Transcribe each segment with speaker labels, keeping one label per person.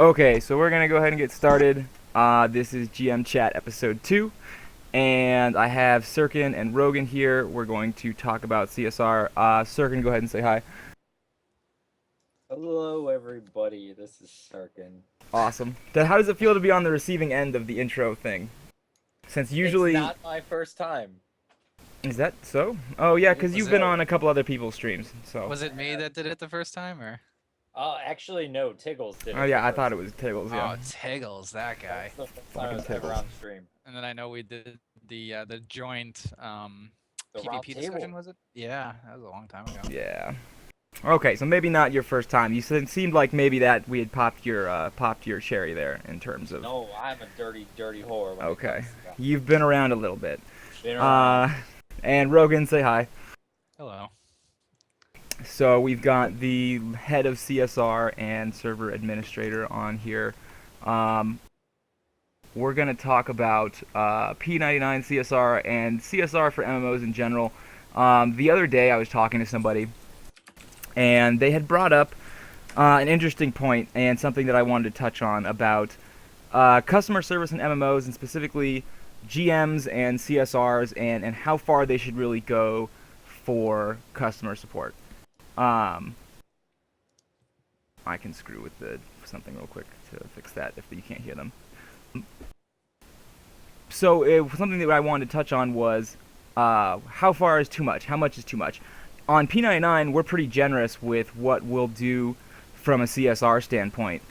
Speaker 1: Okay, so we're gonna go ahead and get started. This is GMChat episode 2, and I have Sirkin and Rogan here. We're going to talk about CSR. Sirkin, go ahead and say hi.
Speaker 2: Hello, everybody. This is Sarkin.
Speaker 1: Awesome. Then how does it feel to be on the receiving end of the intro thing? Since
Speaker 2: It's
Speaker 1: usually,
Speaker 2: not my first time.
Speaker 1: is that so? Oh yeah, because
Speaker 3: Was
Speaker 1: you've
Speaker 3: it
Speaker 1: been on a couple other people's streams. So.
Speaker 3: was it me that did it the first time, or?
Speaker 2: Actually, no. Tiggles did
Speaker 1: Oh
Speaker 2: it the
Speaker 1: yeah, I
Speaker 2: first
Speaker 1: thought it was Tables. Yeah.
Speaker 3: Oh, Tiggles, that guy.
Speaker 2: That's the first time I
Speaker 1: Fucking
Speaker 2: was ever
Speaker 1: Tiggles.
Speaker 2: on stream.
Speaker 3: And then I know we did the joint
Speaker 2: The round
Speaker 3: PvP discussion,
Speaker 2: table.
Speaker 3: was it? Yeah, that was a long time ago.
Speaker 1: Yeah. Okay, so maybe not your first time. It seemed like maybe that we had popped your cherry there in terms of.
Speaker 2: No, I'm a dirty, dirty whore. When
Speaker 1: Okay,
Speaker 2: It comes to that.
Speaker 1: you've been around a little bit.
Speaker 2: Been around.
Speaker 1: And Rogan, say hi.
Speaker 3: Hello.
Speaker 1: So we've got the head of CSR and server administrator on here. We're gonna talk about P99 CSR and CSR for MMOs in general. The other day I was talking to somebody, and they had brought up an interesting point and something that I wanted to touch on about customer service in MMOs, and specifically GMs and CSRs, and how far they should really go for customer support. I can screw with something real quick to fix that if you can't hear them. So something that I wanted to touch on was how far is too much? How much is too much? On P99, we're pretty generous with what we'll do from a CSR standpoint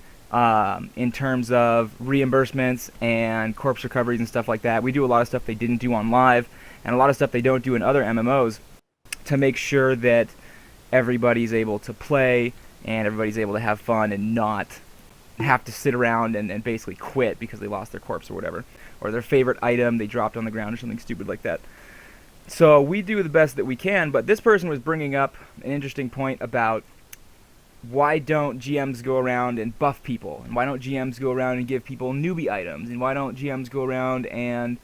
Speaker 1: in terms of reimbursements and corpse recoveries and stuff like that. We do a lot of stuff they didn't do on live, and a lot of stuff they don't do in other MMOs to make sure that everybody's able to play and everybody's able to have fun and not have to sit around and basically quit because they lost their corpse or whatever, or their favorite item they dropped on the ground or something stupid like that. So we do the best that we can, but this person was bringing up an interesting point about why don't GMs go around and buff people, and why don't GMs go around and give people newbie items, and why don't GMs go around and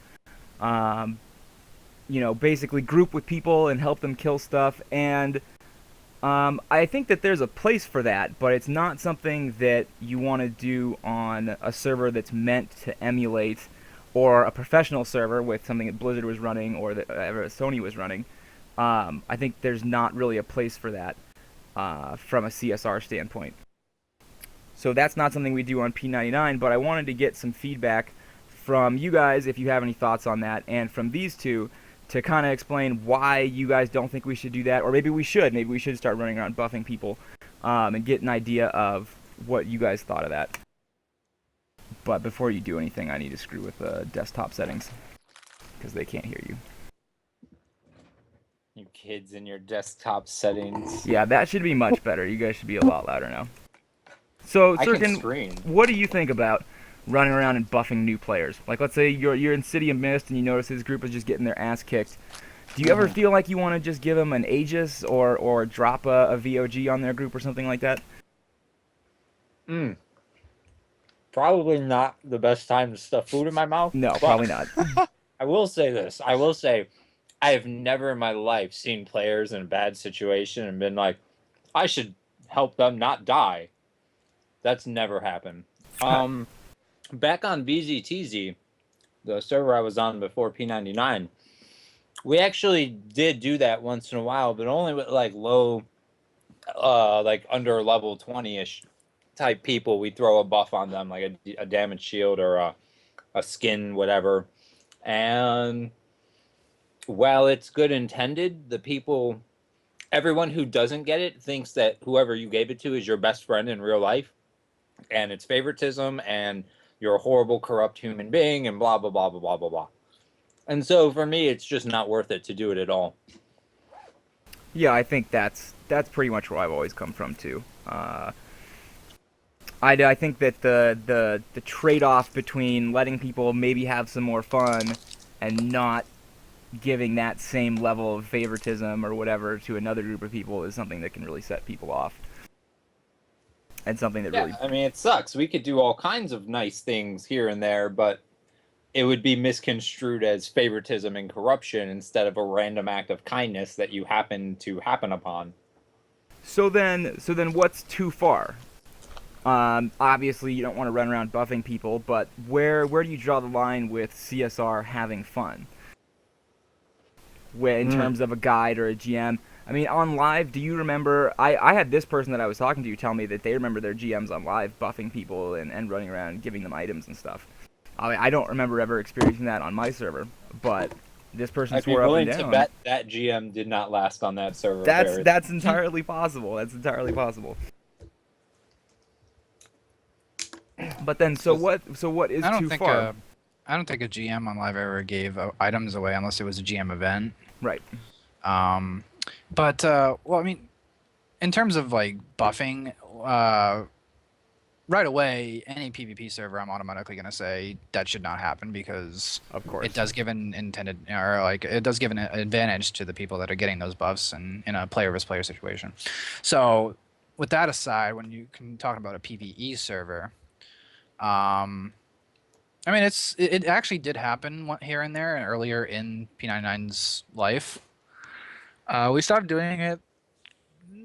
Speaker 1: basically group with people and help them kill stuff. And I think that there's a place for that, but it's not something that you want to do on a server that's meant to emulate, or a professional server with something that Blizzard was running or that Sony was running. I think there's not really a place for that from a CSR standpoint. So that's not something we do on P99, but I wanted to get some feedback from you guys if you have any thoughts on that, and from these two to kind of explain why you guys don't think we should do that, or maybe we should. Maybe we should start running around buffing people and get an idea of what you guys thought of that. But before you do anything, I need to screw with the desktop settings because they can't hear you.
Speaker 2: You kids in your desktop settings.
Speaker 1: Yeah, that should be much better. You guys should be a lot louder now. So,
Speaker 2: I can
Speaker 1: Sirkin,
Speaker 2: scream.
Speaker 1: what do you think about running around and buffing new players? Like, let's say you're in City of Mist and you notice his group is just getting their ass kicked. Do you ever feel like you want to just give them an Aegis or drop a VOG on their group or something like that?
Speaker 2: Probably not the best time to stuff food in my mouth.
Speaker 1: No,
Speaker 2: but
Speaker 1: probably not.
Speaker 2: I will say this. I will say I have never in my life seen players in a bad situation and been like, I should help them not die. That's never happened. Back on VZTZ, the server I was on before P99, we actually did do that once in a while, but only with like low, like under level 20-ish type people. We throw a buff on them, like a damage shield or a skin, whatever. And while it's good intended, everyone who doesn't get it thinks that whoever you gave it to is your best friend in real life, and it's favoritism, and you're a horrible, corrupt human being, and blah, blah, blah, blah, blah, blah, blah. And so for me, it's just not worth it to do it at all.
Speaker 1: Yeah, I think that's pretty much where I've always come from too. I think that the trade-off between letting people maybe have some more fun and not giving that same level of favoritism or whatever to another group of people is something that can really set people off. And something that really...
Speaker 2: I mean, it sucks. We could do all kinds of nice things here and there, but it would be misconstrued as favoritism and corruption instead of a random act of kindness that you happen upon.
Speaker 1: So then what's too far? Obviously, you don't want to run around buffing people, but where do you draw the line with CSR having fun? In terms of a guide or a GM. I mean, on live, do you remember? I had this person that I was talking to tell me that they remember their GMs on live buffing people and running around giving them items and stuff. I don't remember ever experiencing that on my server, but this person
Speaker 2: I'd be
Speaker 1: swore up and
Speaker 2: willing
Speaker 1: down.
Speaker 2: to bet that GM did not last on that server.
Speaker 1: That's entirely possible. That's entirely possible. But then, so what is too far?
Speaker 3: I don't think a GM on live ever gave items away unless it was a GM event.
Speaker 1: Right.
Speaker 3: But well, I mean, in terms of like buffing, right away, any PvP server, I'm automatically gonna say that should not happen because
Speaker 1: Of course.
Speaker 3: it does give an intended, or like it does give an advantage to the people that are getting those buffs in a player versus player situation. So, with that aside, when you can talk about a PvE server, I mean, it actually did happen here and there and earlier in P99's life. We started doing it.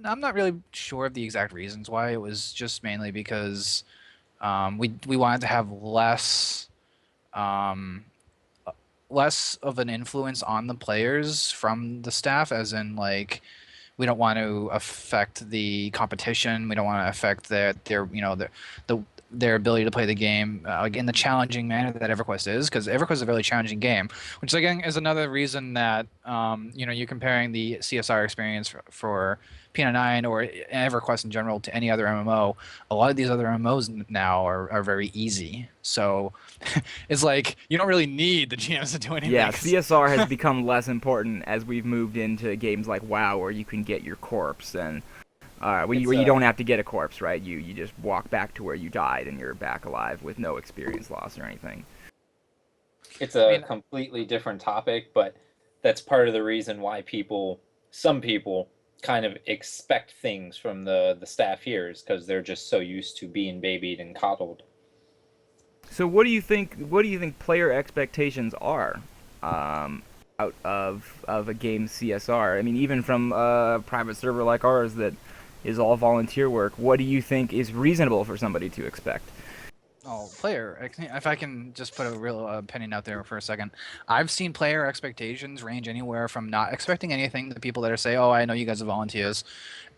Speaker 3: I'm not really sure of the exact reasons why. It was just mainly because we wanted to have less of an influence on the players from the staff, as in like we don't want to affect the competition. We don't want to affect their ability to play the game like in the challenging manner that EverQuest is, because EverQuest is a really challenging game, which again is another reason that you're comparing the CSR experience for P99 or EverQuest in general to any other MMO. A lot of these other MMOs now are very easy, so it's like you don't really need the GMs to do anything.
Speaker 1: Yeah, CSR has become less important as we've moved into games like WoW, where you can get your corpse and where you don't have to get a corpse, right? You just walk back to where you died and you're back alive with no experience loss or anything.
Speaker 2: It's a completely different topic, but that's part of the reason why some people kind of expect things from the staff here, is because they're just so used to being babied and coddled.
Speaker 1: So what do you think player expectations are out of a game CSR? I mean, even from a private server like ours that is all volunteer work, what do you think is reasonable for somebody to expect?
Speaker 3: Oh, player, if I can just put a real opinion out there for a second. I've seen player expectations range anywhere from not expecting anything to people that are say, oh, I know you guys are volunteers,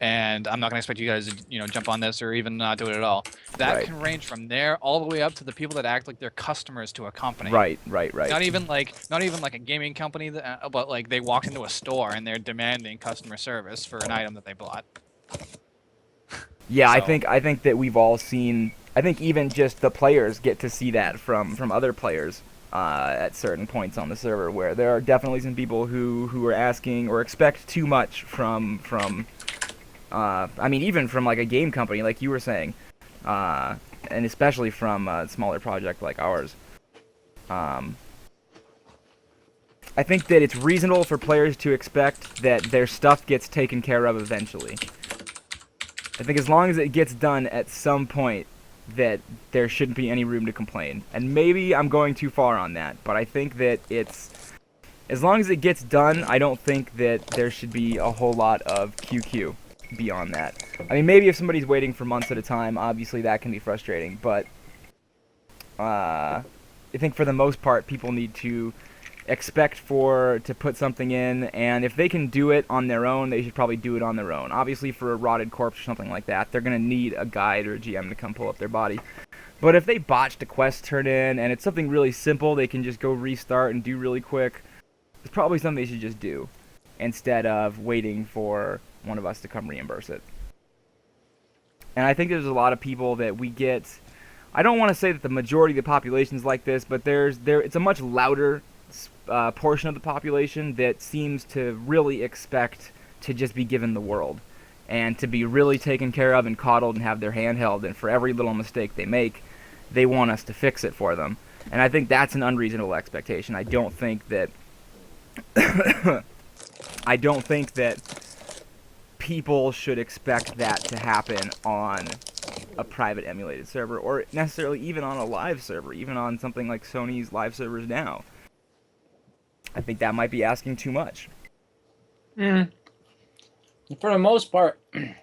Speaker 3: and I'm not going to expect you guys to jump on this or even not do it at all. That can range from there all the way up to the people that act like they're customers to a company.
Speaker 1: Right.
Speaker 3: Not even like a gaming company, but like they walked into a store and they're demanding customer service for an item that they bought.
Speaker 1: Yeah, so. I think that we've all seen. I think even just the players get to see that from other players at certain points on the server, where there are definitely some people who are asking or expect too much from I mean, even from like a game company, like you were saying, and especially from a smaller project like ours. I think that it's reasonable for players to expect that their stuff gets taken care of eventually. I think as long as it gets done at some point, that there shouldn't be any room to complain. And maybe I'm going too far on that, but I think that as long as it gets done, I don't think that there should be a whole lot of QQ beyond that. I mean, maybe if somebody's waiting for months at a time, obviously that can be frustrating, but I think for the most part, people need to expect to put something in, and if they can do it on their own, they should probably do it on their own. Obviously, for a rotted corpse or something like that, they're going to need a guide or a GM to come pull up their body. But if they botched a quest turn in, and it's something really simple, they can just go restart and do really quick, it's probably something they should just do, instead of waiting for one of us to come reimburse it. And I think there's a lot of people that we get. I don't want to say that the majority of the population is like this, but it's a much louder portion of the population that seems to really expect to just be given the world and to be really taken care of and coddled and have their hand held, and for every little mistake they make, they want us to fix it for them. And I think that's an unreasonable expectation. I don't think that people should expect that to happen on a private emulated server, or necessarily even on a live server, even on something like Sony's live servers now. I think that might be asking too much.
Speaker 2: For the most part,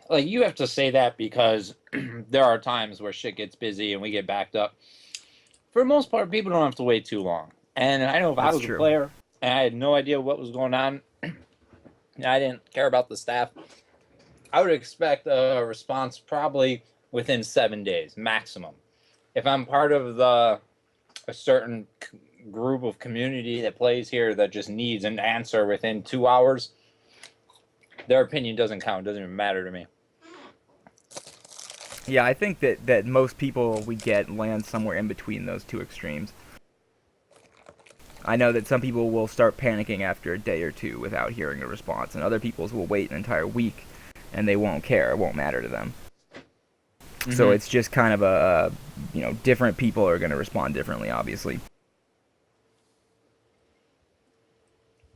Speaker 2: like you have to say that because there are times where shit gets busy and we get backed up. For the most part, people don't have to wait too long. And I know if I
Speaker 1: That's
Speaker 2: was a
Speaker 1: true.
Speaker 2: player and I had no idea what was going on, and I didn't care about the staff, I would expect a response probably within 7 days maximum. If I'm part of a certain group of community that plays here that just needs an answer within 2 hours, their opinion doesn't count. It doesn't even matter to me.
Speaker 1: Yeah, I think that most people we get land somewhere in between those two extremes. I know that some people will start panicking after a day or two without hearing a response, and other people's will wait an entire week, and they won't care. It won't matter to them. So it's just kind of different people are going to respond differently, obviously.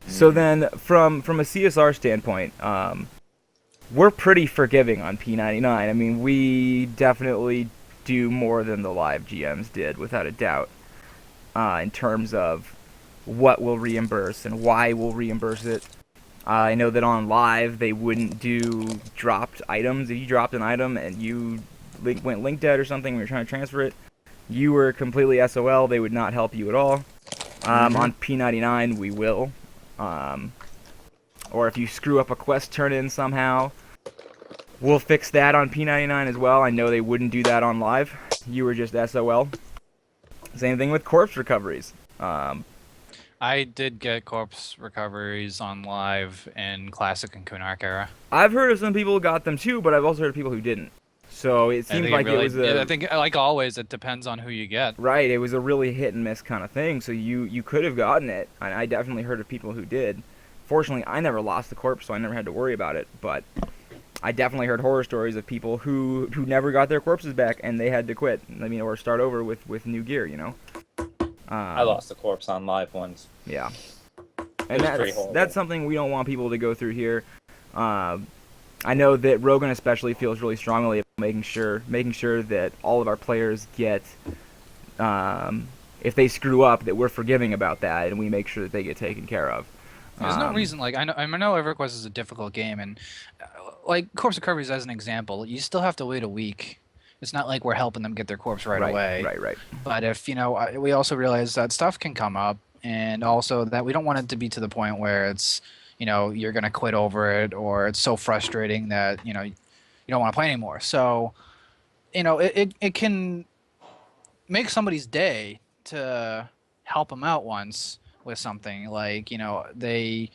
Speaker 1: So then, from a CSR standpoint, we're pretty forgiving on P99. I mean, we definitely do more than the live GMs did, without a doubt, in terms of what we'll reimburse and why we'll reimburse it. I know that on live, they wouldn't do dropped items. If you dropped an item and you went link dead or something when you're trying to transfer it, you were completely SOL. They would not help you at all. On P99, we will. Or if you screw up a quest turn-in somehow, we'll fix that on P99 as well. I know they wouldn't do that on live. You were just SOL. Same thing with corpse recoveries.
Speaker 3: I did get corpse recoveries on live in Classic and Kunark era.
Speaker 1: I've heard of some people who got them too, but I've also heard of people who didn't. So it seems like it was
Speaker 3: I think, like always, it depends on who you get.
Speaker 1: Right, it was a really hit and miss kind of thing. So you could have gotten it. I definitely heard of people who did. Fortunately, I never lost the corpse, so I never had to worry about it. But I definitely heard horror stories of people who never got their corpses back and they had to quit. I mean, or start over with new gear, you know.
Speaker 2: I lost the corpse on live once.
Speaker 1: Yeah, and that's something we don't want people to go through here. I know that Rogan especially feels really strongly about making sure that all of our players get, if they screw up, that we're forgiving about that and we make sure that they get taken care of.
Speaker 3: There's no reason, like, I know EverQuest is a difficult game, and like corpse recoveries as an example, you still have to wait a week. It's not like we're helping them get their corpse right away.
Speaker 1: Right.
Speaker 3: But if, we also realize that stuff can come up, and also that we don't want it to be to the point where it's, you're going to quit over it, or it's so frustrating that, you don't want to play anymore. So, it can make somebody's day to help them out once with something. Like, they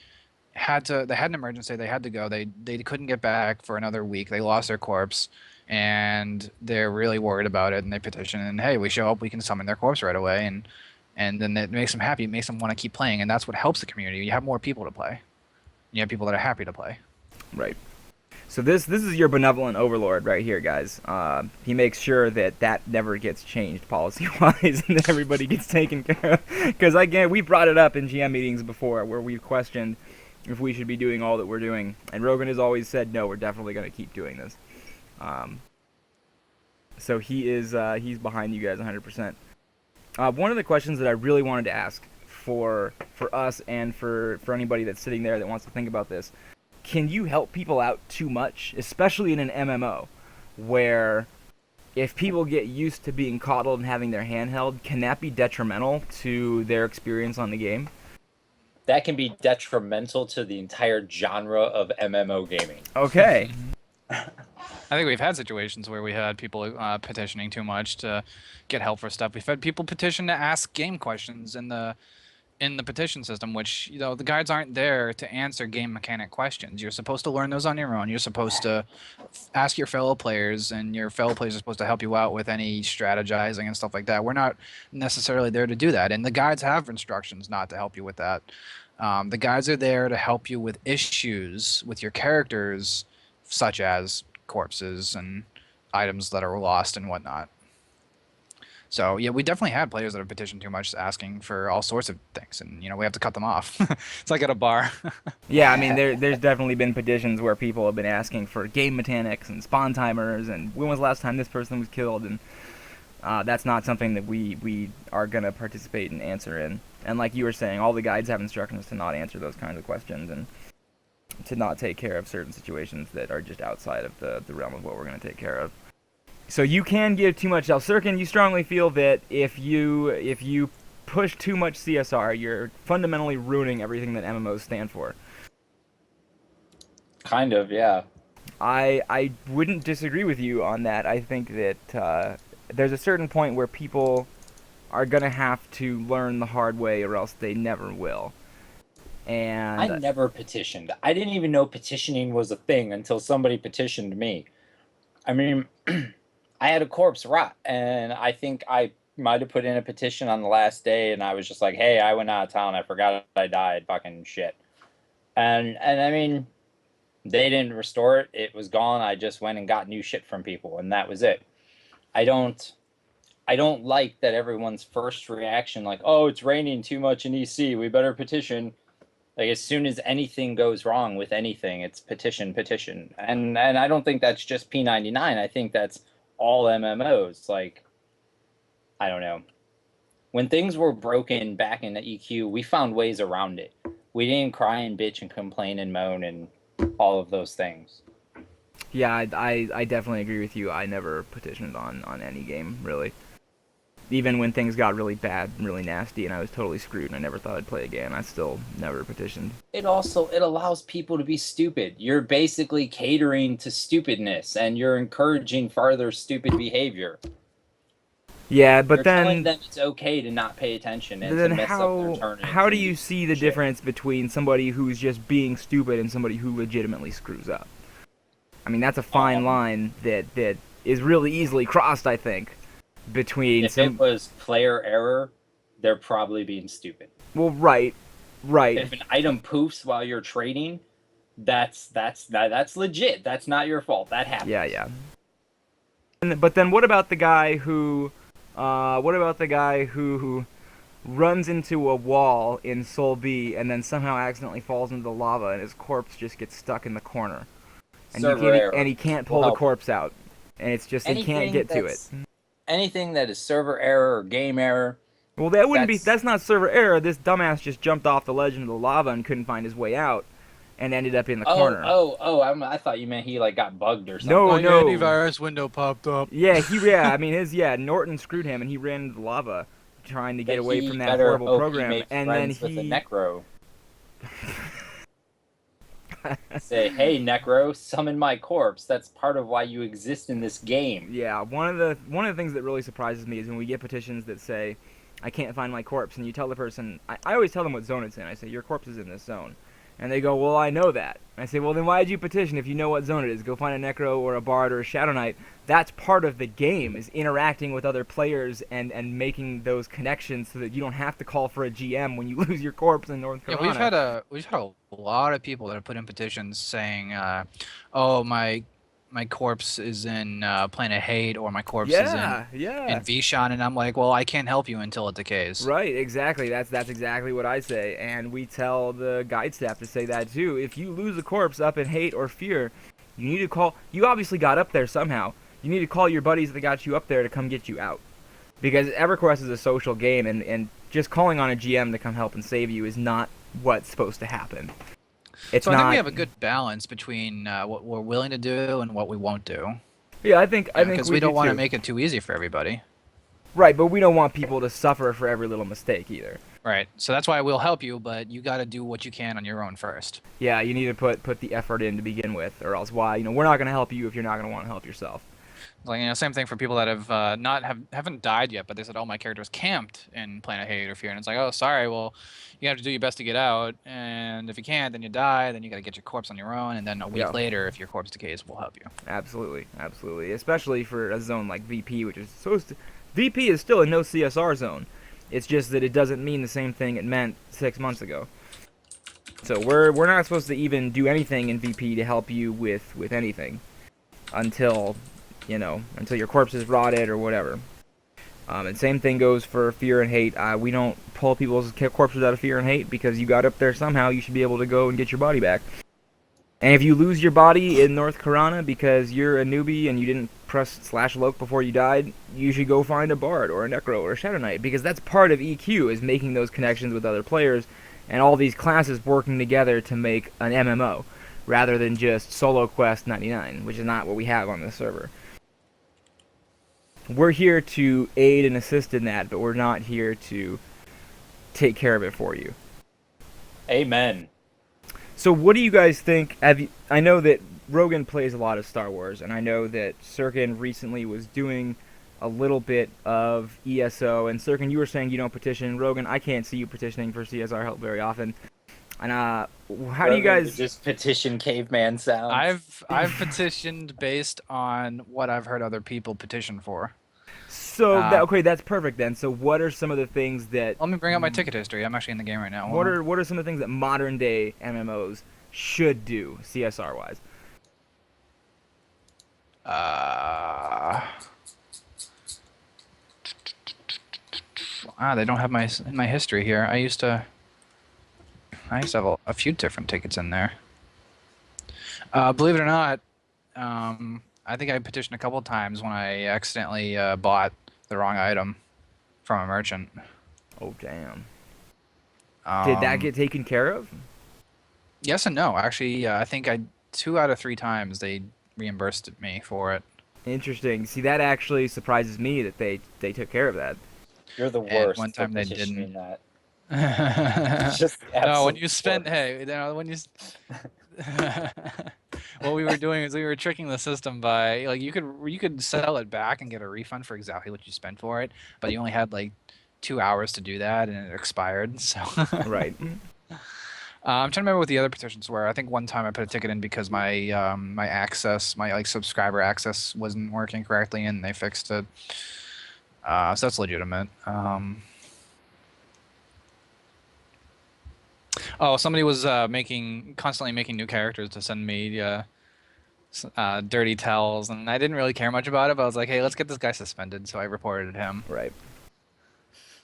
Speaker 3: had an emergency, they had to go, they couldn't get back for another week, they lost their corpse, and they're really worried about it, and they petition, and hey, we show up, we can summon their corpse right away, and then it makes them happy, it makes them want to keep playing, and that's what helps the community. You have more people to play. You have people that are happy to play.
Speaker 1: Right. So this is your benevolent overlord right here, guys. He makes sure that never gets changed policy-wise and that everybody gets taken care of. Because, again, we brought it up in GM meetings before where we've questioned if we should be doing all that we're doing. And Rogan has always said, no, we're definitely going to keep doing this. So he's behind you guys 100%. One of the questions that I really wanted to ask for us and for anybody that's sitting there that wants to think about this, can you help people out too much, especially in an MMO, where if people get used to being coddled and having their hand held, can that be detrimental to their experience on the game?
Speaker 2: That can be detrimental to the entire genre of MMO gaming.
Speaker 1: Okay.
Speaker 3: I think we've had situations where we had people petitioning too much to get help for stuff. We've had people petition to ask game questions in the petition system, which, the guides aren't there to answer game mechanic questions. You're supposed to learn those on your own. You're supposed to ask your fellow players, and your fellow players are supposed to help you out with any strategizing and stuff like that. We're not necessarily there to do that, and the guides have instructions not to help you with that. The guides are there to help you with issues with your characters, such as corpses and items that are lost and whatnot. So, yeah, we definitely had players that have petitioned too much, asking for all sorts of things, and, we have to cut them off. It's like at a bar.
Speaker 1: Yeah, I mean, there's definitely been petitions where people have been asking for game mechanics and spawn timers, and when was the last time this person was killed, and that's not something that we are going to participate and answer in. And like you were saying, all the guides have instructions to not answer those kinds of questions, and not take care of certain situations that are just outside of the realm of what we're going to take care of. So you can give too much Sirkin, you strongly feel that if you push too much CSR, you're fundamentally ruining everything that MMOs stand for.
Speaker 2: Kind of, yeah.
Speaker 1: I wouldn't disagree with you on that. I think that there's a certain point where people are going to have to learn the hard way or else they never will. And
Speaker 2: I never petitioned. I didn't even know petitioning was a thing until somebody petitioned me. I mean, I had a corpse rot, and I think I might have put in a petition on the last day, and I was just like, hey, I went out of town. I forgot I died. Fucking shit. And I mean, they didn't restore it. It was gone. I just went and got new shit from people, and that was it. I don't like that everyone's first reaction, like, oh, it's raining too much in EC. We better petition. Like, as soon as anything goes wrong with anything, it's petition. And I don't think that's just P99. I think that's all MMOs. Like, I don't know. When things were broken back in the EQ, we found ways around it. We didn't cry and bitch and complain and moan and all of those things.
Speaker 1: yeah, I definitely agree with you. I never petitioned on any game, really. Even when things got really bad and really nasty and I was totally screwed and I never thought I'd play again, I still never petitioned.
Speaker 2: It allows people to be stupid. You're basically catering to stupidness, and you're encouraging farther stupid behavior.
Speaker 1: Yeah, but
Speaker 2: You're
Speaker 1: then
Speaker 2: telling them it's okay to not pay attention and
Speaker 1: then
Speaker 2: to mess up their tournaments.
Speaker 1: how do
Speaker 2: and
Speaker 1: you see the
Speaker 2: shit.
Speaker 1: difference between somebody who's just being stupid and somebody who legitimately screws up? I mean, that's a fine line that is really easily crossed, I think, between
Speaker 2: If it was player error, they're probably being stupid.
Speaker 1: well, right.
Speaker 2: If an item poofs while you're trading, that's legit. That's not your fault. That happens.
Speaker 1: Yeah. But then what about the guy who runs into a wall in Sol B and then somehow accidentally falls into the lava and his corpse just gets stuck in the corner? And he can't pull the corpse out. And it's just he can't get to it.
Speaker 2: Anything that is server error or game error.
Speaker 1: Well, that's not server error. This dumbass just jumped off the ledge into the lava and couldn't find his way out and ended up in the corner.
Speaker 2: I thought you meant he like got bugged or something.
Speaker 1: No.
Speaker 3: Antivirus window popped up.
Speaker 1: Norton screwed him and he ran into the lava trying to get away from that horrible program. And then
Speaker 2: with the Necro. Say, hey Necro, summon my corpse. That's part of why you exist in this game.
Speaker 1: Yeah, one of the things that really surprises me is when we get petitions that say, I can't find my corpse, and you tell the person, I always tell them what zone it's in. I say, your corpse is in this zone. And they go, well, I know that. And I say, well, then why did you petition if you know what zone it is? Go find a Necro or a Bard or a Shadow Knight. That's part of the game, is interacting with other players and making those connections so that you don't have to call for a GM when you lose your corpse in North Carolina.
Speaker 3: Yeah, we've had a lot of people that have put in petitions saying, oh, my corpse is in Planet Hate, or my corpse is in Vishon, and I'm like, well, I can't help you until it decays.
Speaker 1: Right, exactly. That's exactly what I say, and we tell the guide staff to say that too. If you lose a corpse up in Hate or Fear, you need to call. You obviously got up there somehow. You need to call your buddies that got you up there to come get you out, because EverQuest is a social game, and just calling on a GM to come help and save you is not what's supposed to happen.
Speaker 3: I think we have a good balance between what we're willing to do and what we won't do.
Speaker 1: Yeah, I think
Speaker 3: because we don't want to make it too easy for everybody.
Speaker 1: Right, but we don't want people to suffer for every little mistake either.
Speaker 3: Right, so that's why we'll help you, but you got to do what you can on your own first.
Speaker 1: Yeah, you need to put the effort in to begin with, or else we're not going to help you if you're not going to want to help yourself.
Speaker 3: Like, same thing for people that haven't died yet, but they said, oh, my character's camped in Planet Hate or Fear, and it's like, oh, sorry, well, you have to do your best to get out, and if you can't, then you die, then you got to get your corpse on your own, and then a week later, if your corpse decays, we'll help you.
Speaker 1: Absolutely, especially for a zone like VP, which is VP is still a no CSR zone. It's just that it doesn't mean the same thing it meant 6 months ago. So we're not supposed to even do anything in VP to help you with anything until your corpse is rotted or whatever. And same thing goes for Fear and Hate. We don't pull people's corpses out of Fear and Hate because you got up there somehow. You should be able to go and get your body back. And if you lose your body in North Carolina because you're a newbie and you didn't press /loc before you died, you should go find a Bard or a Necro or a Shadow Knight, because that's part of EQ, is making those connections with other players and all these classes working together to make an MMO. rather than just solo quest 99, which is not what we have on this server. We're here to aid and assist in that, but we're not here to take care of it for you.
Speaker 2: Amen.
Speaker 1: So what do you guys think? I know that Rogan plays a lot of Star Wars, and I know that Sirkin recently was doing a little bit of ESO. And Sirkin, you were saying you don't petition. Rogan, I can't see you petitioning for CSR help very often. And how do you guys
Speaker 2: just petition caveman sounds?
Speaker 3: I've petitioned based on what I've heard other people petition for.
Speaker 1: So okay, that's perfect then. So what are some of the things that?
Speaker 3: Let me bring up my ticket history. I'm actually in the game right now.
Speaker 1: What are some of the things that modern day MMOs should do CSR wise?
Speaker 3: They don't have my history here. I used to have a few different tickets in there. Believe it or not, I think I petitioned a couple of times when I accidentally bought the wrong item from a merchant.
Speaker 1: Oh damn! Did that get taken care of?
Speaker 3: Yes and no. Actually, I think 2 out of 3 times they reimbursed me for it.
Speaker 1: Interesting. See, that actually surprises me that they took care of that.
Speaker 2: You're the
Speaker 3: And
Speaker 2: worst.
Speaker 3: one time
Speaker 2: for
Speaker 3: they
Speaker 2: petitioning
Speaker 3: didn't.
Speaker 2: That. Just
Speaker 3: No, when
Speaker 2: absolute
Speaker 3: you spend,
Speaker 2: worst.
Speaker 3: hey, you know, when you. What we were doing is we were tricking the system by like you could sell it back and get a refund for exactly what you spent for it, but you only had like 2 hours to do that and it expired. So
Speaker 1: Right.
Speaker 3: I'm trying to remember what the other petitions were. I think one time I put a ticket in because my my access, my like subscriber access wasn't working correctly and they fixed it. So that's legitimate. Oh, somebody was constantly making new characters to send me dirty tells, and I didn't really care much about it, but I was like, hey, let's get this guy suspended, so I reported him.
Speaker 1: Right.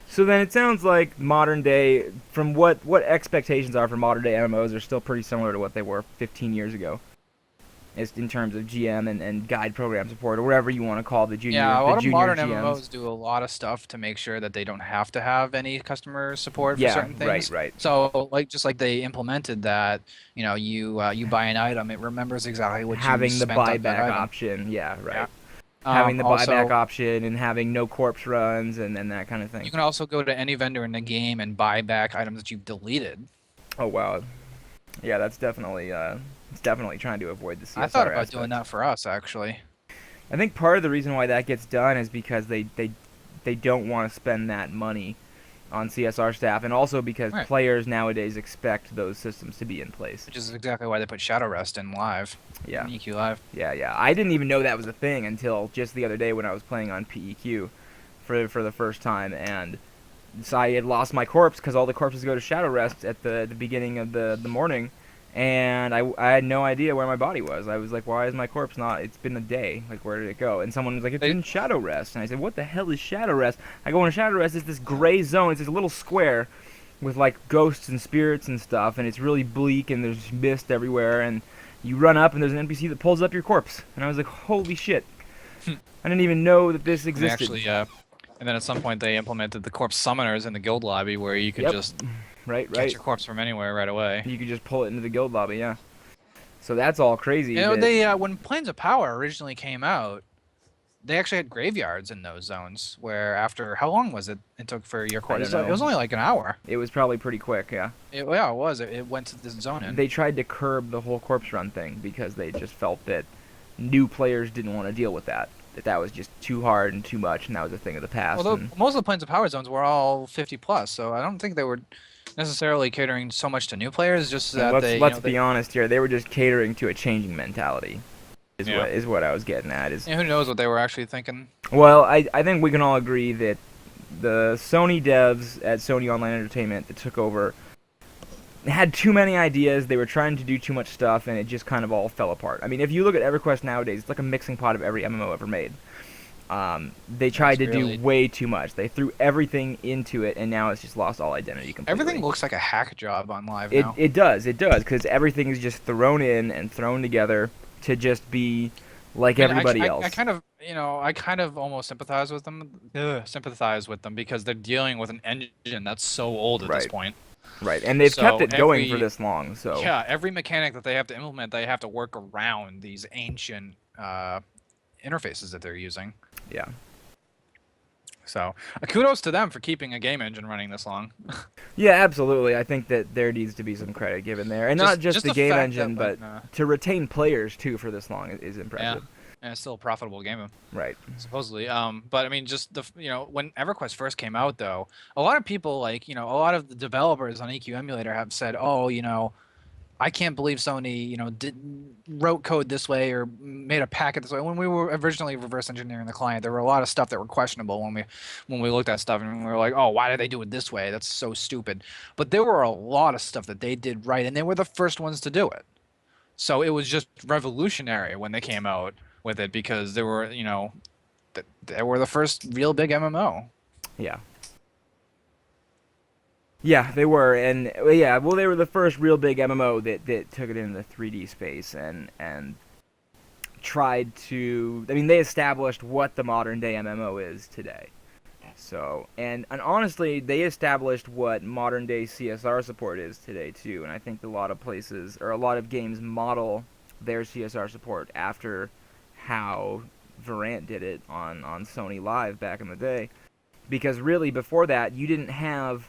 Speaker 1: So then it sounds like modern day, from what expectations are for modern day MMOs, are still pretty similar to what they were 15 years ago. It's in terms of GM and guide program support, or whatever you want to call the junior
Speaker 3: Yeah, a
Speaker 1: the
Speaker 3: lot of
Speaker 1: junior
Speaker 3: modern
Speaker 1: GMs.
Speaker 3: MMOs do a lot of stuff to make sure that they don't have to have any customer support for
Speaker 1: Yeah,
Speaker 3: certain things.
Speaker 1: right.
Speaker 3: So, just like they implemented that, you buy an item, it remembers exactly what you
Speaker 1: Having the
Speaker 3: spent on that
Speaker 1: buyback
Speaker 3: item.
Speaker 1: option, yeah, right.
Speaker 3: Yeah.
Speaker 1: Having the
Speaker 3: Also,
Speaker 1: buyback option and having no corpse runs and that kind of thing.
Speaker 3: you can also go to any vendor in the game and buy back items that you've deleted.
Speaker 1: Oh wow, yeah, that's definitely it's definitely trying to avoid the CSR
Speaker 3: I thought about
Speaker 1: aspect.
Speaker 3: doing that for us, actually.
Speaker 1: I think part of the reason why that gets done is because they don't want to spend that money on CSR staff, and also because
Speaker 3: Right.
Speaker 1: players nowadays expect those systems to be in place.
Speaker 3: Which is exactly why they put Shadow Rest in live.
Speaker 1: Yeah.
Speaker 3: In EQ Live.
Speaker 1: Yeah. I didn't even know that was a thing until just the other day when I was playing on PEQ for the first time, and so I had lost my corpse because all the corpses go to Shadow Rest at the beginning of the morning, and I had no idea where my body was. I was like, why is my corpse not? It's been a day. Like, where did it go? And someone was like, it's in Shadow Rest. And I said, what the hell is Shadow Rest? I go into Shadow Rest. It's this gray zone. It's this little square with like ghosts and spirits and stuff, and it's really bleak and there's mist everywhere. And you run up and there's an NPC that pulls up your corpse. And I was like, holy shit! I didn't even know that this
Speaker 3: And
Speaker 1: existed.
Speaker 3: actually, and then at some point they implemented the corpse summoners in the guild lobby where you could
Speaker 1: Yep.
Speaker 3: just
Speaker 1: Right.
Speaker 3: get your corpse from anywhere right away.
Speaker 1: You could just pull it into the guild lobby, yeah. So that's all crazy.
Speaker 3: You know,
Speaker 1: that-
Speaker 3: they when Planes of Power originally came out, they actually had graveyards in those zones. Where after how long was it? It took for your corpse.
Speaker 1: don't know.
Speaker 3: It was only like an hour.
Speaker 1: It was probably pretty quick, yeah.
Speaker 3: It was. It went to this zone in.
Speaker 1: They tried to curb the whole corpse run thing because they just felt that new players didn't want to deal with that. That was just too hard and too much, and that was a thing of the past.
Speaker 3: Although
Speaker 1: and-
Speaker 3: most of the Planes of Power zones were all 50 plus, so I don't think they were necessarily catering so much to new players. Just that
Speaker 1: let's be honest here. They were just catering to a changing mentality.
Speaker 3: Yeah.
Speaker 1: Is what I was getting at. Is
Speaker 3: who knows what they were actually thinking.
Speaker 1: well, I think we can all agree that the Sony devs at Sony Online Entertainment that took over had too many ideas. They were trying to do too much stuff, and it just kind of all fell apart. I mean, if you look at EverQuest nowadays, it's like a mixing pot of every MMO ever made. They tried to
Speaker 3: really-
Speaker 1: do way too much. They threw everything into it, and now it's just lost all identity completely.
Speaker 3: Everything looks like a hack job on live now.
Speaker 1: It does, because everything is just thrown in and thrown together to just be like
Speaker 3: I mean,
Speaker 1: everybody else.
Speaker 3: I kind of almost sympathize with them because they're dealing with an engine that's so old at this
Speaker 1: Right.
Speaker 3: point.
Speaker 1: Right, and they've kept
Speaker 3: So
Speaker 1: it going for this long. So
Speaker 3: yeah, every mechanic that they have to implement, they have to work around these ancient interfaces that they're using.
Speaker 1: yeah.
Speaker 3: So kudos to them for keeping a game engine running this long.
Speaker 1: Yeah, absolutely. I think that there needs to be some credit given there, and not just the
Speaker 3: the
Speaker 1: game
Speaker 3: fact that
Speaker 1: engine, but
Speaker 3: when,
Speaker 1: to retain players too for this long is
Speaker 3: yeah,
Speaker 1: impressive.
Speaker 3: and it's still a profitable game.
Speaker 1: Right.
Speaker 3: Supposedly. But I mean, just when EverQuest first came out, though, a lot of people a lot of the developers on EQ Emulator have said, oh, I can't believe Sony, wrote code this way or made a packet this way. When we were originally reverse engineering the client, there were a lot of stuff that were questionable when we looked at stuff and we were like, oh, why did they do it this way? That's so stupid. But there were a lot of stuff that they did right, and they were the first ones to do it. So it was just revolutionary when they came out with it because they were, they were the first real big MMO.
Speaker 1: Yeah. Yeah, they were, and yeah, well, they were the first real big MMO that took it into the 3D space and tried to. I mean, they established what the modern day MMO is today. So, and honestly, they established what modern day CSR support is today too. And I think a lot of places or a lot of games model their CSR support after how Varant did it on Sony Live back in the day. Because really, before that, you didn't have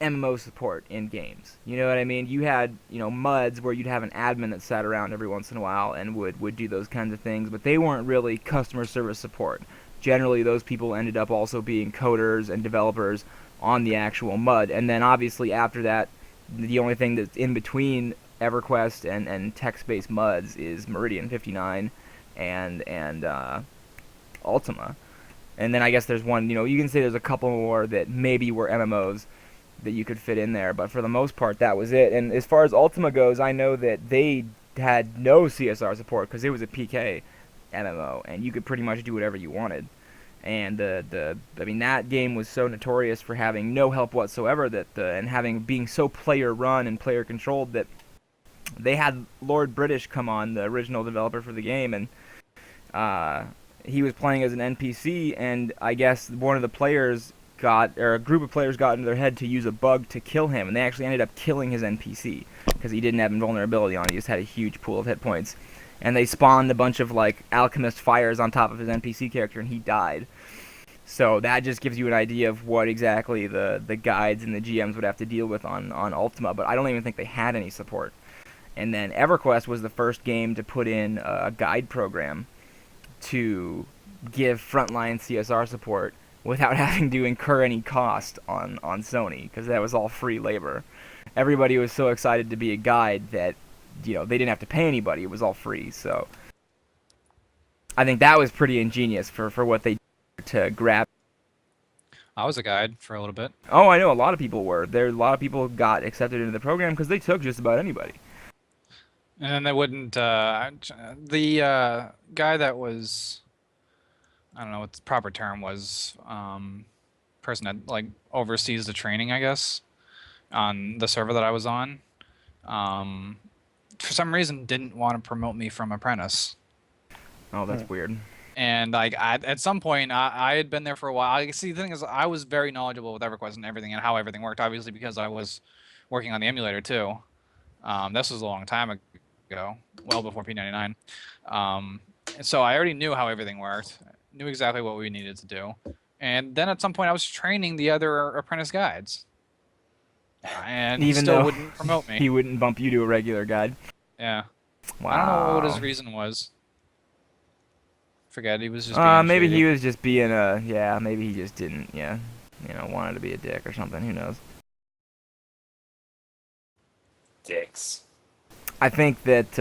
Speaker 1: MMO support in games. You know what I mean? You had, MUDs where you'd have an admin that sat around every once in a while and would do those kinds of things, but they weren't really customer service support. Generally, those people ended up also being coders and developers on the actual MUD. And then obviously after that, the only thing that's in between EverQuest and text-based MUDs is Meridian 59 and Ultima. And then I guess there's one, you can say there's a couple more that maybe were MMOs that you could fit in there, but for the most part, that was it. And as far as Ultima goes, I know that they had no CSR support because it was a PK MMO, and you could pretty much do whatever you wanted. And I mean, that game was so notorious for having no help whatsoever and being so player run and player controlled that they had Lord British come on, the original developer for the game, and he was playing as an NPC, and I guess one of the players a group of players got into their head to use a bug to kill him, and they actually ended up killing his NPC because he didn't have invulnerability on. He just had a huge pool of hit points, and they spawned a bunch of like alchemist fires on top of his NPC character, and he died. So that just gives you an idea of what exactly the guides and the GMs would have to deal with on Ultima, but I don't even think they had any support. And then EverQuest was the first game to put in a guide program to give frontline CSR support without having to incur any cost on Sony, because that was all free labor. Everybody was so excited to be a guide that, they didn't have to pay anybody. It was all free. So I think that was pretty ingenious for what they did to grab.
Speaker 3: I was a guide for a little bit.
Speaker 1: Oh, I know a lot of people were. A lot of people got accepted into the program because they took just about anybody.
Speaker 3: And then they wouldn't. The guy that was, I don't know what the proper term was, person that like oversees the training, I guess, on the server that I was on, for some reason didn't want to promote me from apprentice.
Speaker 1: Oh, that's weird.
Speaker 3: And like at some point, I had been there for a while. See, the thing is, I was very knowledgeable with EverQuest and everything and how everything worked. Obviously, because I was working on the emulator too. This was a long time ago, well before P99. So I already knew how everything worked, knew exactly what we needed to do. And then at some point, I was training the other apprentice guides, and he still wouldn't promote me.
Speaker 1: He wouldn't bump you to a regular guide.
Speaker 3: Yeah.
Speaker 1: Wow.
Speaker 3: I don't know what his reason was. Forget. He was just being
Speaker 1: maybe
Speaker 3: shady.
Speaker 1: he was just being maybe he just didn't, wanted to be a dick or something. Who knows?
Speaker 2: Dicks.
Speaker 1: I think that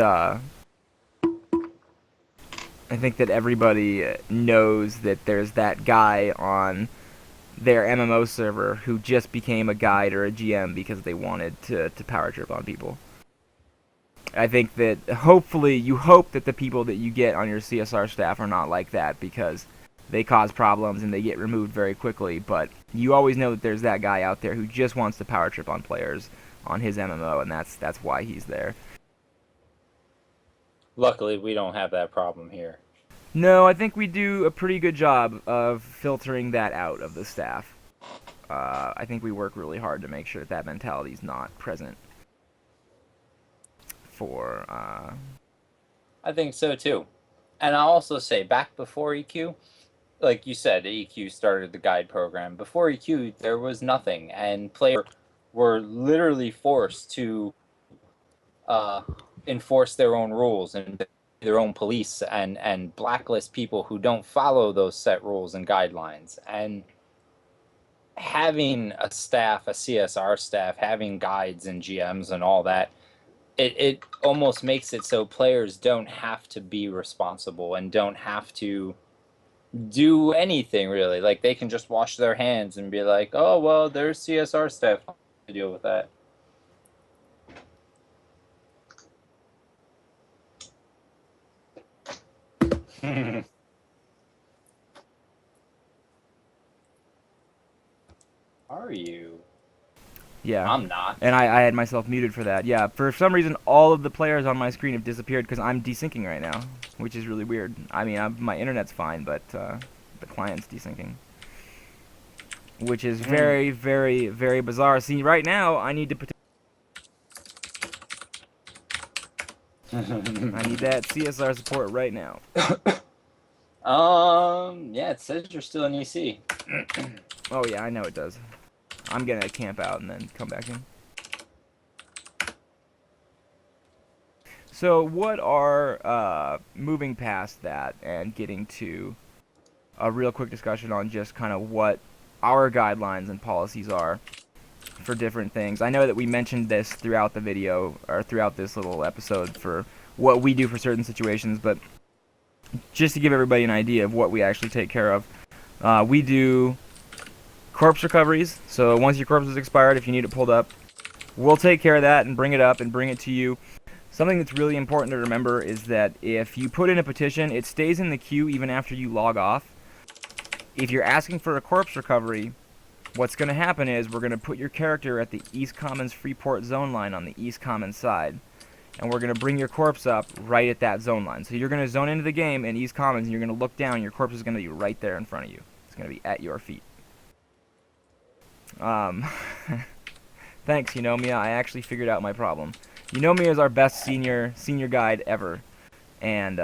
Speaker 1: everybody knows that there's that guy on their MMO server who just became a guide or a GM because they wanted to power trip on people. I think that you hope that the people that you get on your CSR staff are not like that because they cause problems and they get removed very quickly, but you always know that there's that guy out there who just wants to power trip on players on his MMO, and that's why he's there.
Speaker 2: Luckily, we don't have that problem here.
Speaker 1: No, I think we do a pretty good job of filtering that out of the staff. I think we work really hard to make sure that mentality is not present for.
Speaker 2: I think so too. And I'll also say, back before EQ, like you said, EQ started the guide program. Before EQ, there was nothing, and players were literally forced to uh, enforce their own rules and their own police and blacklist people who don't follow those set rules and guidelines. And having a staff, a CSR staff, having guides and GMs and all that, it almost makes it so players don't have to be responsible and don't have to do anything really. Like, they can just wash their hands and be like, oh, well, there's CSR staff to deal with that. Are you?
Speaker 1: Yeah.
Speaker 2: I'm not.
Speaker 1: And I had myself muted for that. Yeah, for some reason, all of the players on my screen have disappeared because I'm desyncing right now, which is really weird. I mean, my internet's fine, but the client's desyncing. Which is very, very, very bizarre. See, right now, I need to... I need that CSR support right now.
Speaker 2: Yeah, it says you're still in EC.
Speaker 1: Oh, yeah, I know it does. I'm gonna camp out and then come back in. So what are, moving past that and getting to a real quick discussion on just kind of what our guidelines and policies are for different things. I know that we mentioned this throughout the video, or throughout this little episode, for what we do for certain situations, but just to give everybody an idea of what we actually take care of, we do corpse recoveries. So once your corpse is expired, if you need it pulled up, we'll take care of that and bring it up and bring it to you. Something that's really important to remember is that if you put in a petition, it stays in the queue even after you log off. If you're asking for a corpse recovery, what's going to happen is we're going to put your character at the East Commons Freeport zone line on the East Commons side. And we're going to bring your corpse up right at that zone line. So you're going to zone into the game in East Commons, and you're going to look down, and your corpse is going to be right there in front of you. It's going to be at your feet. Thanks, Eunomia. I actually figured out my problem. Eunomia is our best senior guide ever. And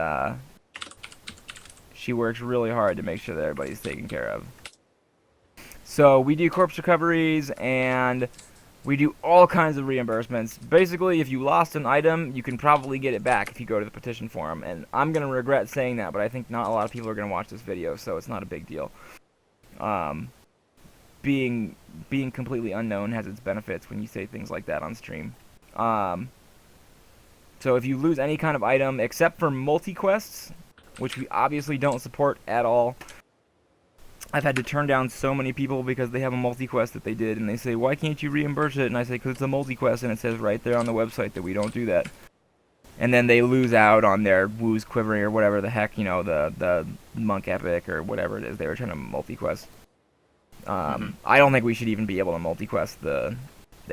Speaker 1: she works really hard to make sure that everybody's taken care of. So we do corpse recoveries, and we do all kinds of reimbursements. Basically, if you lost an item, you can probably get it back if you go to the petition forum. And I'm going to regret saying that, but I think not a lot of people are going to watch this video, so it's not a big deal. Being completely unknown has its benefits when you say things like that on stream. So if you lose any kind of item, except for multi-quests, which we obviously don't support at all. I've had to turn down so many people because they have a multi-quest that they did, and they say, why can't you reimburse it? And I say, because it's a multi-quest, and it says right there on the website that we don't do that. And then they lose out on their woos quivering or whatever the heck, you know, the monk epic or whatever it is they were trying to multi-quest. I don't think we should even be able to multi-quest the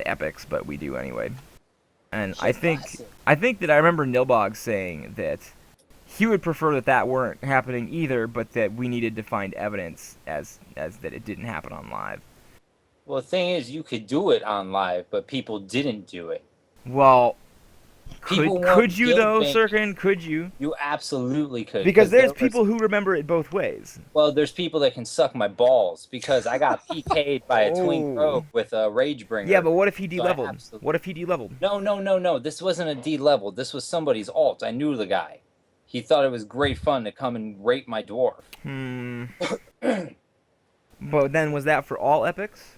Speaker 1: epics, but we do anyway. And I think that I remember Nilbog saying that he would prefer that weren't happening either, but that we needed to find evidence as that it didn't happen on live.
Speaker 2: Well, the thing is, you could do it on live, but people didn't do it.
Speaker 1: Well, could you though,
Speaker 2: guilt-banging.
Speaker 1: Sirkin? Could you?
Speaker 2: You absolutely could.
Speaker 1: Because there's people who remember it both ways.
Speaker 2: Well, there's people that can suck my balls because I got PK'd by a twink rogue with a Ragebringer.
Speaker 1: Yeah, but what if he de-leveled? What if he de-leveled?
Speaker 2: No. This wasn't a de-level. This was somebody's alt. I knew the guy. He thought it was great fun to come and rape my dwarf.
Speaker 1: But then was that for all epics?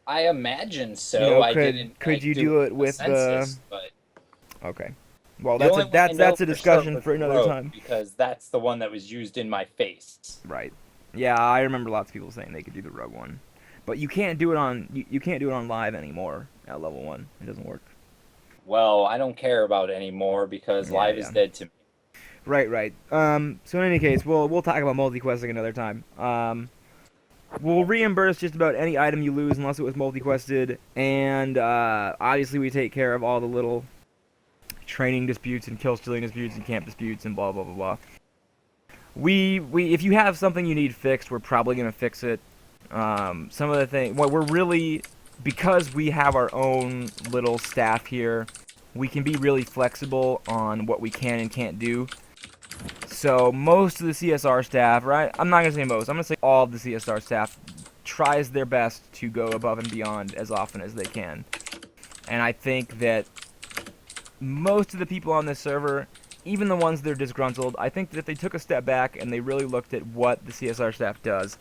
Speaker 2: I imagine so.
Speaker 1: You know,
Speaker 2: I didn't.
Speaker 1: Could you do it with
Speaker 2: census, but
Speaker 1: okay. Well,
Speaker 2: the only one I know
Speaker 1: that's a
Speaker 2: for
Speaker 1: discussion
Speaker 2: sure
Speaker 1: for
Speaker 2: was
Speaker 1: another
Speaker 2: rogue,
Speaker 1: time.
Speaker 2: because that's the one that was used in my face.
Speaker 1: Right. Yeah, I remember lots of people saying they could do the rogue one, but you can't do it on you can't do it on live anymore at level 1. It doesn't work.
Speaker 2: Well, I don't care about it anymore because live is dead to me.
Speaker 1: Right. So in any case, we'll talk about multi-questing another time. We'll reimburse just about any item you lose unless it was multi-quested, and obviously we take care of all the little training disputes and kill stealing disputes and camp disputes and blah blah blah blah. We if you have something you need fixed, we're probably gonna fix it. Some of the things, well, we're really, because we have our own little staff here, we can be really flexible on what we can and can't do. So most of the CSR staff, right? I'm not gonna say most. I'm gonna say all of the CSR staff tries their best to go above and beyond as often as they can. And I think that most of the people on this server, even the ones that are disgruntled, I think that if they took a step back and they really looked at what the CSR staff does,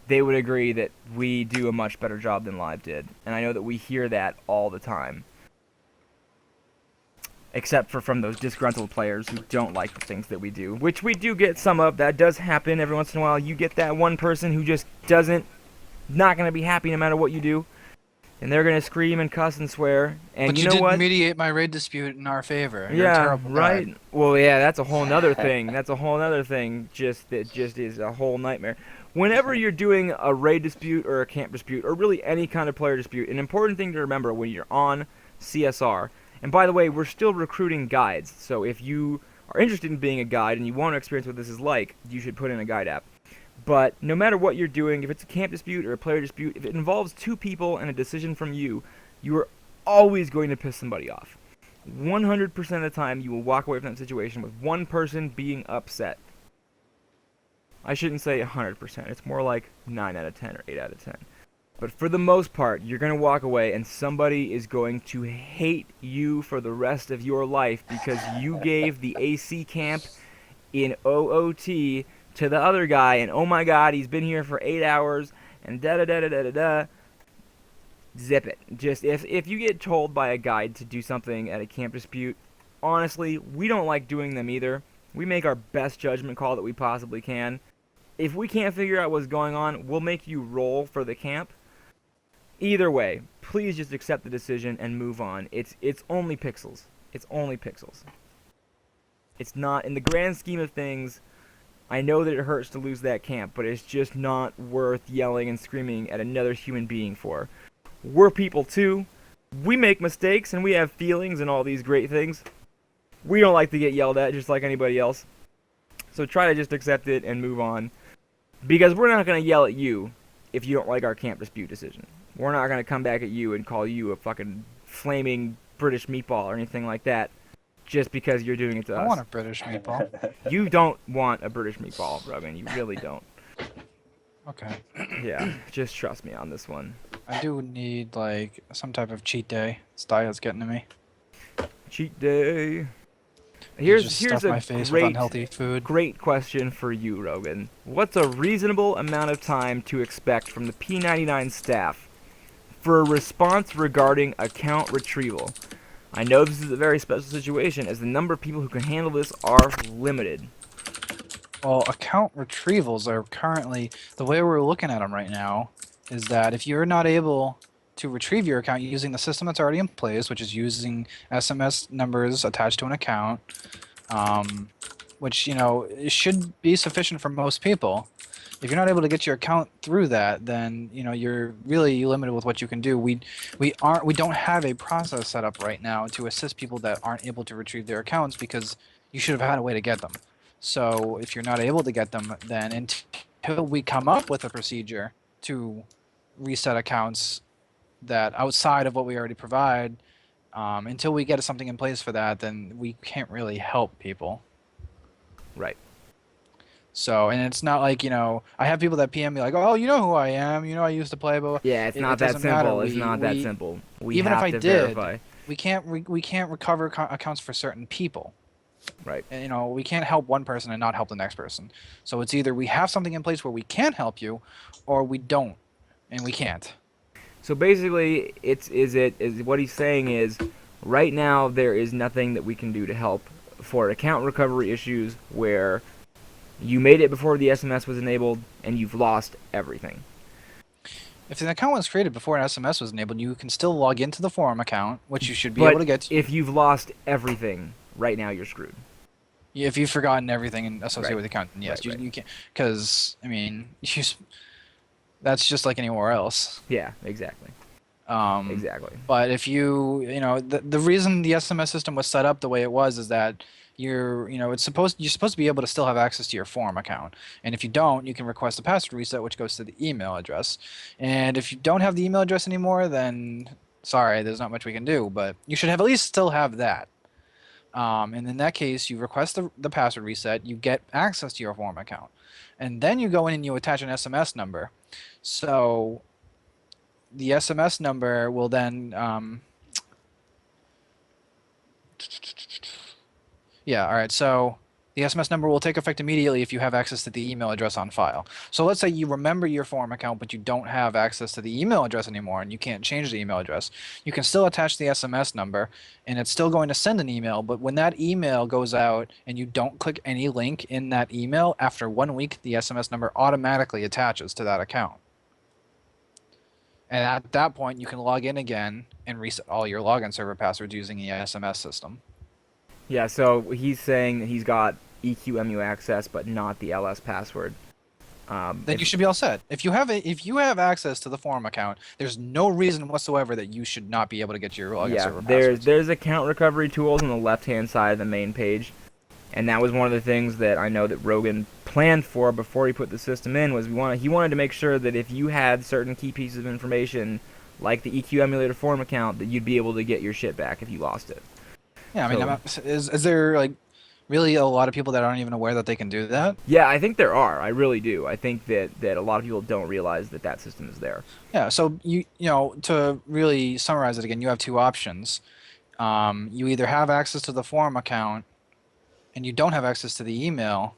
Speaker 1: they would agree that we do a much better job than Live did. And I know that we hear that all the time. Except for from those disgruntled players who don't like the things that we do. Which we do get some of. That does happen every once in a while. You get that one person who just not going to be happy no matter what you do. And they're going to scream and cuss and swear. And
Speaker 3: but
Speaker 1: you know
Speaker 3: did
Speaker 1: what?
Speaker 3: mediate my raid dispute in our favor. You're a
Speaker 1: Yeah,
Speaker 3: terrible
Speaker 1: right.
Speaker 3: guy.
Speaker 1: Well, yeah, that's a whole nother thing. That's a whole nother thing. That just is a whole nightmare. Whenever you're doing a raid dispute or a camp dispute or really any kind of player dispute, an important thing to remember when you're on CSR. And by the way, we're still recruiting guides. So if you are interested in being a guide and you want to experience what this is like, you should put in a guide app. But no matter what you're doing, if it's a camp dispute or a player dispute, if it involves two people and a decision from you, you are always going to piss somebody off. 100% of the time, you will walk away from that situation with one person being upset. I shouldn't say 100%. It's more like 9 out of 10 or 8 out of 10. But for the most part, you're going to walk away and somebody is going to hate you for the rest of your life because you gave the AC camp in OOT to the other guy, and oh my god, he's been here for 8 hours, and da-da-da-da-da-da-da. Zip it. Just, if you get told by a guide to do something at a camp dispute, honestly, we don't like doing them either. We make our best judgment call that we possibly can. If we can't figure out what's going on, we'll make you roll for the camp. Either way, please just accept the decision and move on. It's only pixels. It's only pixels. It's not, in the grand scheme of things, I know that it hurts to lose that camp, but it's just not worth yelling and screaming at another human being for. We're people too. We make mistakes and we have feelings and all these great things. We don't like to get yelled at just like anybody else. So try to just accept it and move on. Because we're not going to yell at you if you don't like our camp dispute decision. We're not going to come back at you and call you a fucking flaming British meatball or anything like that just because you're doing it to us.
Speaker 3: I want a British meatball.
Speaker 1: You don't want a British meatball, Rogan. You really don't.
Speaker 3: Okay.
Speaker 1: Yeah, just trust me on this one.
Speaker 3: I do need, like, some type of cheat day. This diet's getting to me.
Speaker 1: Cheat day.
Speaker 3: Just
Speaker 1: Here's
Speaker 3: stuff my face with unhealthy food.
Speaker 1: great question for you, Rogan. What's a reasonable amount of time to expect from the P99 staff for a response regarding account retrieval? I know this is a very special situation as the number of people who can handle this are limited.
Speaker 3: Well, account retrievals are currently, the way we're looking at them right now, is that if you're not able to retrieve your account using the system that's already in place, which is using SMS numbers attached to an account, which, you know, it should be sufficient for most people. If you're not able to get your account through that, then, you know, you're really limited with what you can do. We don't have a process set up right now to assist people that aren't able to retrieve their accounts because you should have had a way to get them. So if you're not able to get them, then until we come up with a procedure to reset accounts that outside of what we already provide, until we get something in place for that, then we can't really help people.
Speaker 1: Right.
Speaker 3: So, and it's not like, you know, I have people that PM me like, oh, you know who I am, you know, I used to play, but
Speaker 1: Yeah, it's not that simple. It's not that simple. We
Speaker 3: even if
Speaker 1: have
Speaker 3: I
Speaker 1: to
Speaker 3: did,
Speaker 1: verify.
Speaker 3: we can't recover accounts for certain people.
Speaker 1: Right.
Speaker 3: And, you know, we can't help one person and not help the next person. So it's either we have something in place where we can help you, or we don't, and we can't.
Speaker 1: So basically, what he's saying is, right now there is nothing that we can do to help for account recovery issues where you made it before the SMS was enabled and you've lost everything.
Speaker 3: If an account was created before an SMS was enabled, you can still log into the forum account, which you should be able to get to.
Speaker 1: If you've lost everything, right now you're screwed.
Speaker 3: If you've forgotten everything associated
Speaker 1: Right.
Speaker 3: with the account, then yes,
Speaker 1: Right.
Speaker 3: you can't. Because, I mean, that's just like anywhere else.
Speaker 1: Yeah, exactly. Exactly.
Speaker 3: But if you know, the reason the SMS system was set up the way it was is that you're supposed to be able to still have access to your forum account. And if you don't, you can request a password reset, which goes to the email address. And if you don't have the email address anymore, then sorry, there's not much we can do. But you should have at least still have that. And in that case, you request the password reset, you get access to your forum account, and then you go in and you attach an SMS number. So the SMS number will then yeah, all right. So the SMS number will take effect immediately if you have access to the email address on file. So let's say you remember your forum account, but you don't have access to the email address anymore, and you can't change the email address. You can still attach the SMS number, and it's still going to send an email. But when that email goes out and you don't click any link in that email, after 1 week, the SMS number automatically attaches to that account. And at that point, you can log in again and reset all your login server passwords using the SMS system.
Speaker 1: Yeah, so he's saying that he's got EQMU access, but not the LS password.
Speaker 3: Then you should be all set. If you have access to the forum account, there's no reason whatsoever that you should not be able to get your login server passwords.
Speaker 1: There's account recovery tools on the left-hand side of the main page, and that was one of the things that I know that Rogan planned for before he put the system in. Was he wanted to make sure that if you had certain key pieces of information, like the EQ emulator forum account, that you'd be able to get your shit back if you lost it.
Speaker 3: Yeah, I mean, is there like really a lot of people that aren't even aware that they can do that?
Speaker 1: Yeah, I think there are. I really do. I think that a lot of people don't realize that system is there.
Speaker 3: Yeah, so you know, to really summarize it again, you have two options. You either have access to the forum account and you don't have access to the email,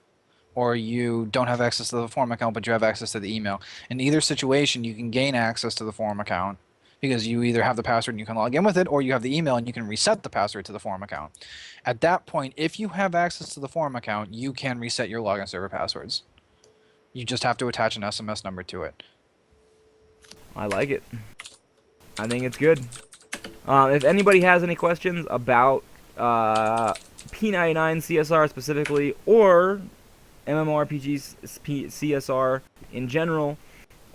Speaker 3: or you don't have access to the forum account but you have access to the email. In either situation, you can gain access to the forum account because you either have the password and you can log in with it, or you have the email and you can reset the password to the forum account. At that point, if you have access to the forum account, you can reset your login server passwords. You just have to attach an SMS number to it.
Speaker 1: I like it. I think it's good. If anybody has any questions about P99 CSR specifically, or MMORPGs CSR in general,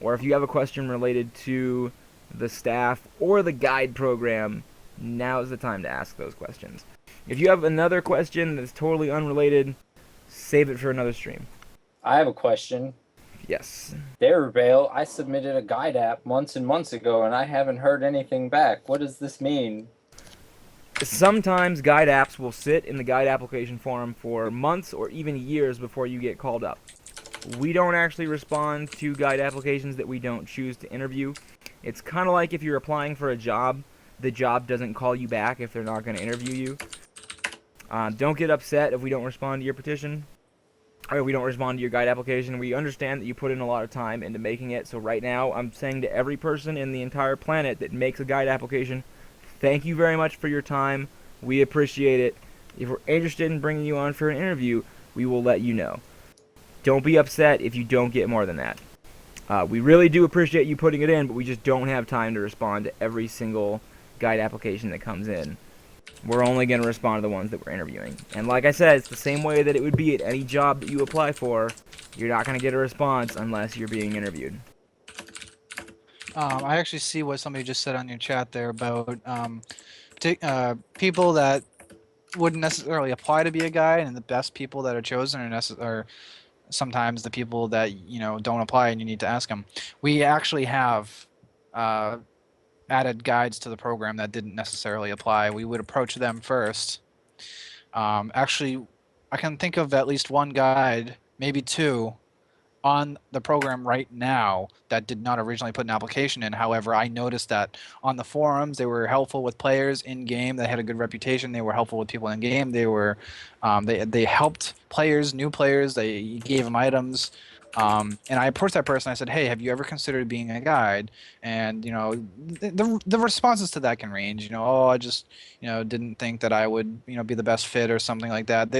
Speaker 1: or if you have a question related to the staff or the guide program, now is the time to ask those questions. If you have another question that's totally unrelated, save it for another stream.
Speaker 2: I have a question.
Speaker 1: Yes.
Speaker 2: There, Bale, I submitted a guide app months and months ago, and I haven't heard anything back. What does this mean?
Speaker 1: Sometimes guide apps will sit in the guide application forum for months or even years before you get called up. We don't actually respond to guide applications that we don't choose to interview. It's kind of like if you're applying for a job, the job doesn't call you back if they're not going to interview you. Don't get upset if we don't respond to your petition, or we don't respond to your guide application. We understand that you put in a lot of time into making it, so right now I'm saying to every person in the entire planet that makes a guide application, thank you very much for your time. We appreciate it. If we're interested in bringing you on for an interview, we will let you know. Don't be upset if you don't get more than that. We really do appreciate you putting it in, but we just don't have time to respond to every single guide application that comes in. We're only going to respond to the ones that we're interviewing. And like I said, it's the same way that it would be at any job that you apply for. You're not going to get a response unless you're being interviewed.
Speaker 3: I actually see what somebody just said on your chat there about people that wouldn't necessarily apply to be a guide, and the best people that are chosen are sometimes the people that don't apply and you need to ask them. We actually have added guides to the program that didn't necessarily apply. We would approach them first. Actually, I can think of at least one guide, maybe two, on the program right now that did not originally put an application in. However, I noticed that on the forums they were helpful with players in game. They had a good reputation. They were helpful with people in game. They were they helped players, new players. They gave them items. And I approached that person. I said, "Hey, have you ever considered being a guide?" And the responses to that can range. Oh, I just didn't think that I would be the best fit or something like that.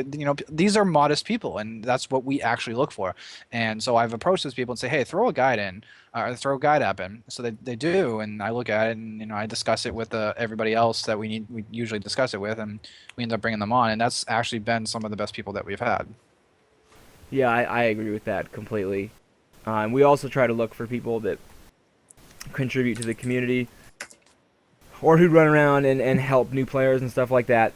Speaker 3: These are modest people, and that's what we actually look for. And so I've approached those people and say, "Hey, throw a guide in, or throw a guide app in." So they do, and I look at it and I discuss it with everybody else that we usually discuss it with, and we end up bringing them on. And that's actually been some of the best people that we've had.
Speaker 1: Yeah, I agree with that completely. And we also try to look for people that contribute to the community or who run around and help new players and stuff like that.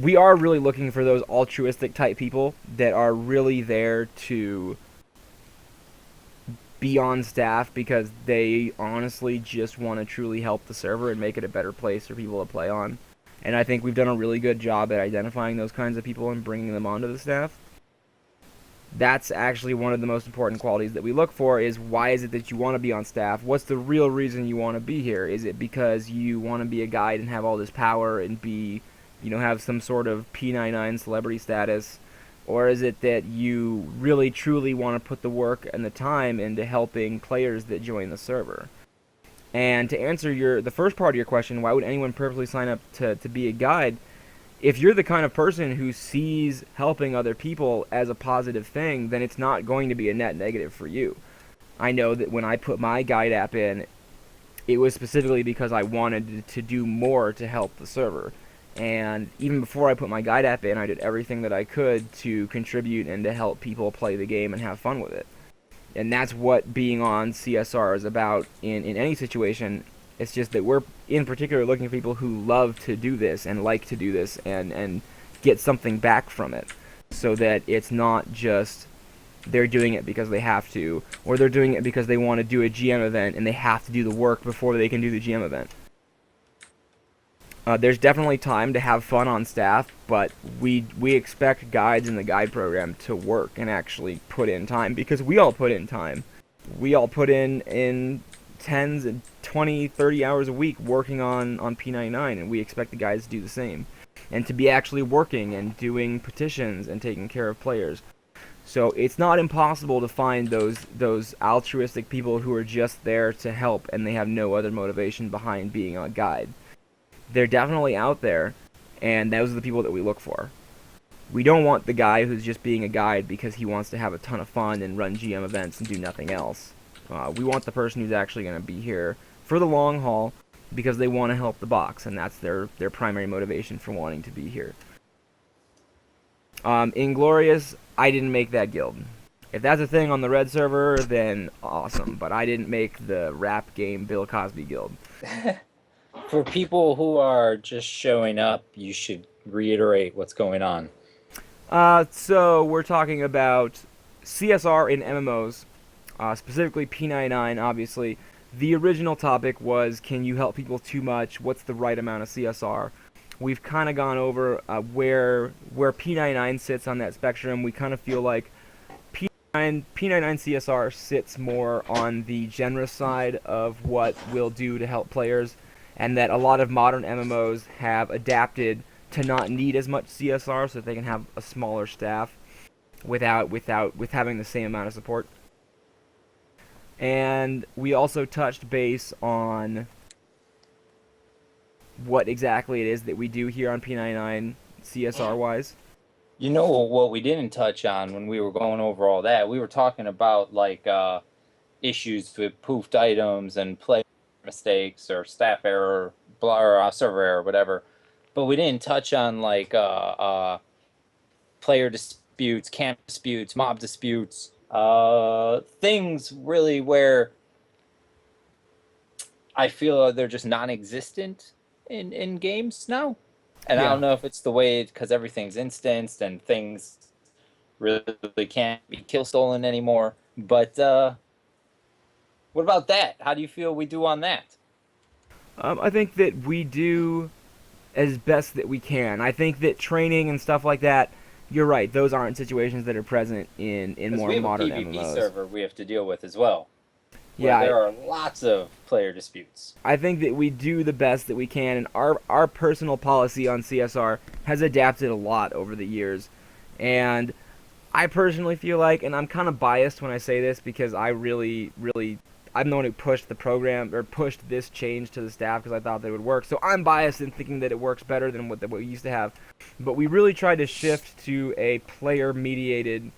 Speaker 1: we are really looking for those altruistic type people that are really there to be on staff because they honestly just want to truly help the server and make it a better place for people to play on. And I think we've done a really good job at identifying those kinds of people and bringing them onto the staff. That's actually one of the most important qualities that we look for is why is it that you want to be on staff? What's the real reason you want to be here? Is it because you want to be a guide and have all this power and be, have some sort of P99 celebrity status? Or is it that you really truly want to put the work and the time into helping players that join the server? And to answer the first part of your question, why would anyone purposely sign up to be a guide? If you're the kind of person who sees helping other people as a positive thing, then it's not going to be a net negative for you. I know that when I put my guide app in, it was specifically because I wanted to do more to help the server. And even before I put my guide app in, I did everything that I could to contribute and to help people play the game and have fun with it. And that's what being on CSR is about in any situation. It's just that we're in particular looking for people who love to do this and like to do this and get something back from it, so that it's not just they're doing it because they have to, or they're doing it because they want to do a GM event and they have to do the work before they can do the GM event. There's definitely time to have fun on staff, but we expect guides in the guide program to work and actually put in time, because we all put in time. We all put in tens and 20, 30 hours a week working on P99, and we expect the guys to do the same. And to be actually working and doing petitions and taking care of players. So it's not impossible to find those altruistic people who are just there to help and they have no other motivation behind being a guide. They're definitely out there, and those are the people that we look for. We don't want the guy who's just being a guide because he wants to have a ton of fun and run GM events and do nothing else. We want the person who's actually going to be here for the long haul because they want to help the box, and that's their primary motivation for wanting to be here. Inglorious, I didn't make that guild. If that's a thing on the red server, then awesome, but I didn't make the rap game Bill Cosby guild.
Speaker 2: For people who are just showing up, you should reiterate what's going on.
Speaker 1: So we're talking about CSR in MMOs. Specifically P99, obviously. The original topic was, can you help people too much? What's the right amount of CSR? We've kind of gone over where P99 sits on that spectrum. We kind of feel like P99 CSR sits more on the generous side of what we'll do to help players, and that a lot of modern MMOs have adapted to not need as much CSR so that they can have a smaller staff with having the same amount of support. And we also touched base on what exactly it is that we do here on P99 CSR-wise.
Speaker 2: You know what we didn't touch on when we were going over all that? We were talking about issues with poofed items and play mistakes or staff error, or server error, whatever. But we didn't touch on player disputes, camp disputes, mob disputes. Things really where I feel they're just non-existent in games now. And yeah. I don't know if it's the way, because everything's instanced and things really can't be kill stolen anymore. But what about that? How do you feel we do on that?
Speaker 1: I think that we do as best that we can. I think that training and stuff like that, you're right, those aren't situations that are present in more modern MMOs. We have a PvP
Speaker 2: server we have to deal with as well. Yeah, there are lots of player disputes.
Speaker 1: I think that we do the best that we can, and our personal policy on CSR has adapted a lot over the years. And I personally feel like, and I'm kind of biased when I say this because I really, I'm the one who pushed the program, or pushed this change to the staff because I thought that it would work. So I'm biased in thinking that it works better than what we used to have. But we really tried to shift to a player-mediated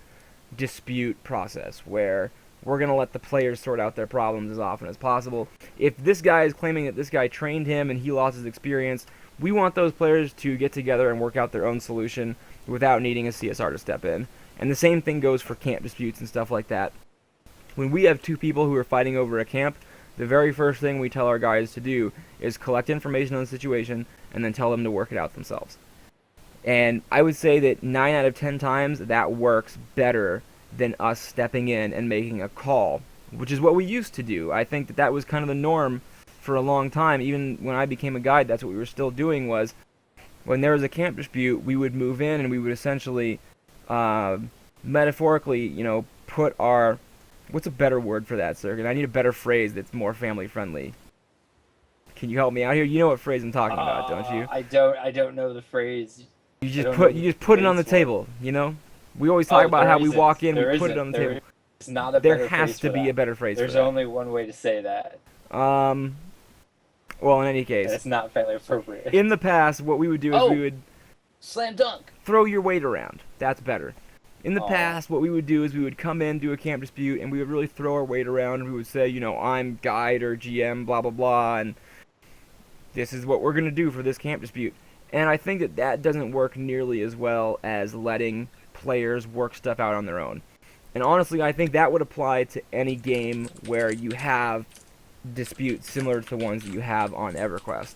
Speaker 1: dispute process where we're going to let the players sort out their problems as often as possible. If this guy is claiming that this guy trained him and he lost his experience, we want those players to get together and work out their own solution without needing a CSR to step in. And the same thing goes for camp disputes and stuff like that. When we have two people who are fighting over a camp, the very first thing we tell our guys to do is collect information on the situation and then tell them to work it out themselves. And I would say that 9 out of 10 times that works better than us stepping in and making a call, which is what we used to do. I think that that was kind of the norm for a long time. Even when I became a guide, that's what we were still doing. Was when there was a camp dispute, we would move in and we would essentially, metaphorically, put our, what's a better word for that, sir? And I need a better phrase that's more family friendly. Can you help me out here? You know what phrase I'm talking about, don't you?
Speaker 2: I don't know the phrase.
Speaker 1: You just put it on the table, We always talk about how we walk in, we put it on the table.
Speaker 2: It's not a
Speaker 1: There
Speaker 2: better
Speaker 1: has
Speaker 2: phrase
Speaker 1: to
Speaker 2: for
Speaker 1: be
Speaker 2: that.
Speaker 1: a better phrase for
Speaker 2: There's
Speaker 1: that.
Speaker 2: only one way to say that.
Speaker 1: Well, in any
Speaker 2: And
Speaker 1: case,
Speaker 2: it's not family appropriate.
Speaker 1: in the past, what we would do is we would
Speaker 2: Slam dunk.
Speaker 1: throw your weight around. That's better. In the
Speaker 2: Aw.
Speaker 1: past, what we would do is we would come in, do a camp dispute, and we would really throw our weight around, and we would say, I'm guide or GM, blah, blah, blah, and this is what we're going to do for this camp dispute. And I think that that doesn't work nearly as well as letting players work stuff out on their own. And honestly, I think that would apply to any game where you have disputes similar to the ones that you have on EverQuest.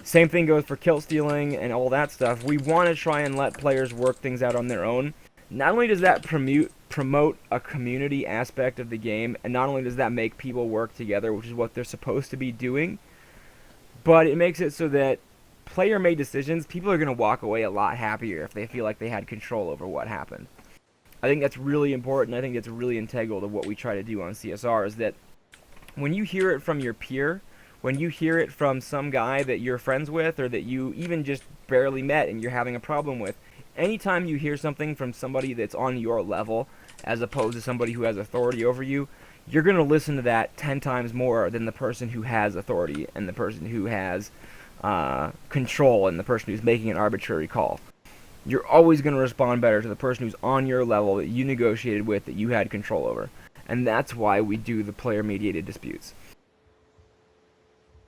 Speaker 1: Same thing goes for kill stealing and all that stuff. We want to try and let players work things out on their own. Not only does that promote a community aspect of the game, and not only does that make people work together, which is what they're supposed to be doing, but it makes it so that player-made decisions, people are going to walk away a lot happier if they feel like they had control over what happened. I think that's really important. I think that's really integral to what we try to do on CSR, is that when you hear it from your peer, when you hear it from some guy that you're friends with or that you even just barely met and you're having a problem with, anytime you hear something from somebody that's on your level as opposed to somebody who has authority over you, you're going to listen to that 10 times more than the person who has authority and the person who has control and the person who's making an arbitrary call. You're always going to respond better to the person who's on your level that you negotiated with, that you had control over. And that's why we do the player-mediated disputes.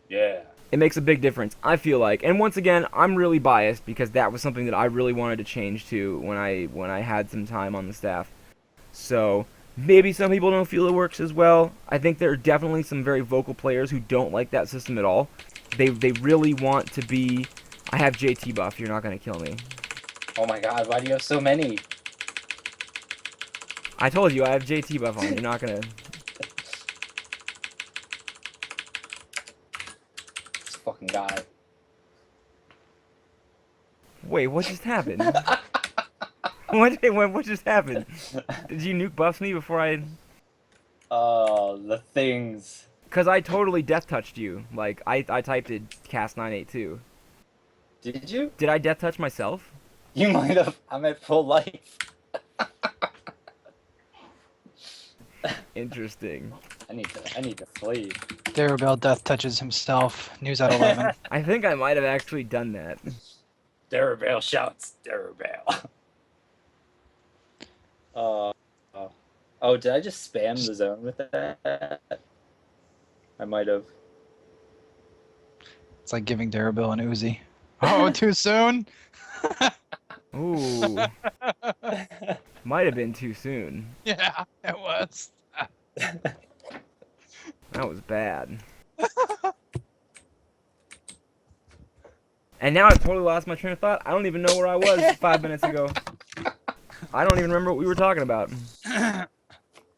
Speaker 2: Yeah.
Speaker 1: It makes a big difference, I feel like. And once again, I'm really biased because that was something that I really wanted to change to when I had some time on the staff. So maybe some people don't feel it works as well. I think there are definitely some very vocal players who don't like that system at all. They really want to be... I have JT buff, you're not going to kill me.
Speaker 2: Oh my god, why do you have so many?
Speaker 1: I told you I have JT buff on, you're not going to...
Speaker 2: This fucking guy.
Speaker 1: Wait, what just happened? What just happened? Did you nuke buffs me before I...
Speaker 2: The things.
Speaker 1: Because I totally death touched you. Like, I typed it cast 982.
Speaker 2: Did you?
Speaker 1: Did I death touch myself?
Speaker 2: You might have. I'm at full life.
Speaker 1: Interesting.
Speaker 2: I need to flee.
Speaker 3: Darabelle death touches himself. News at 11.
Speaker 1: I think I might have actually done that.
Speaker 2: Darabelle shouts, Darabelle. Oh, did I just spam the zone with that? I might have.
Speaker 3: It's like giving Darabelle an Uzi. Oh, too soon?
Speaker 1: Ooh. Might have been too soon.
Speaker 3: Yeah, it was.
Speaker 1: That was bad. And now I've totally lost my train of thought. I don't even know where I was 5 minutes ago. I don't even remember what we were talking about.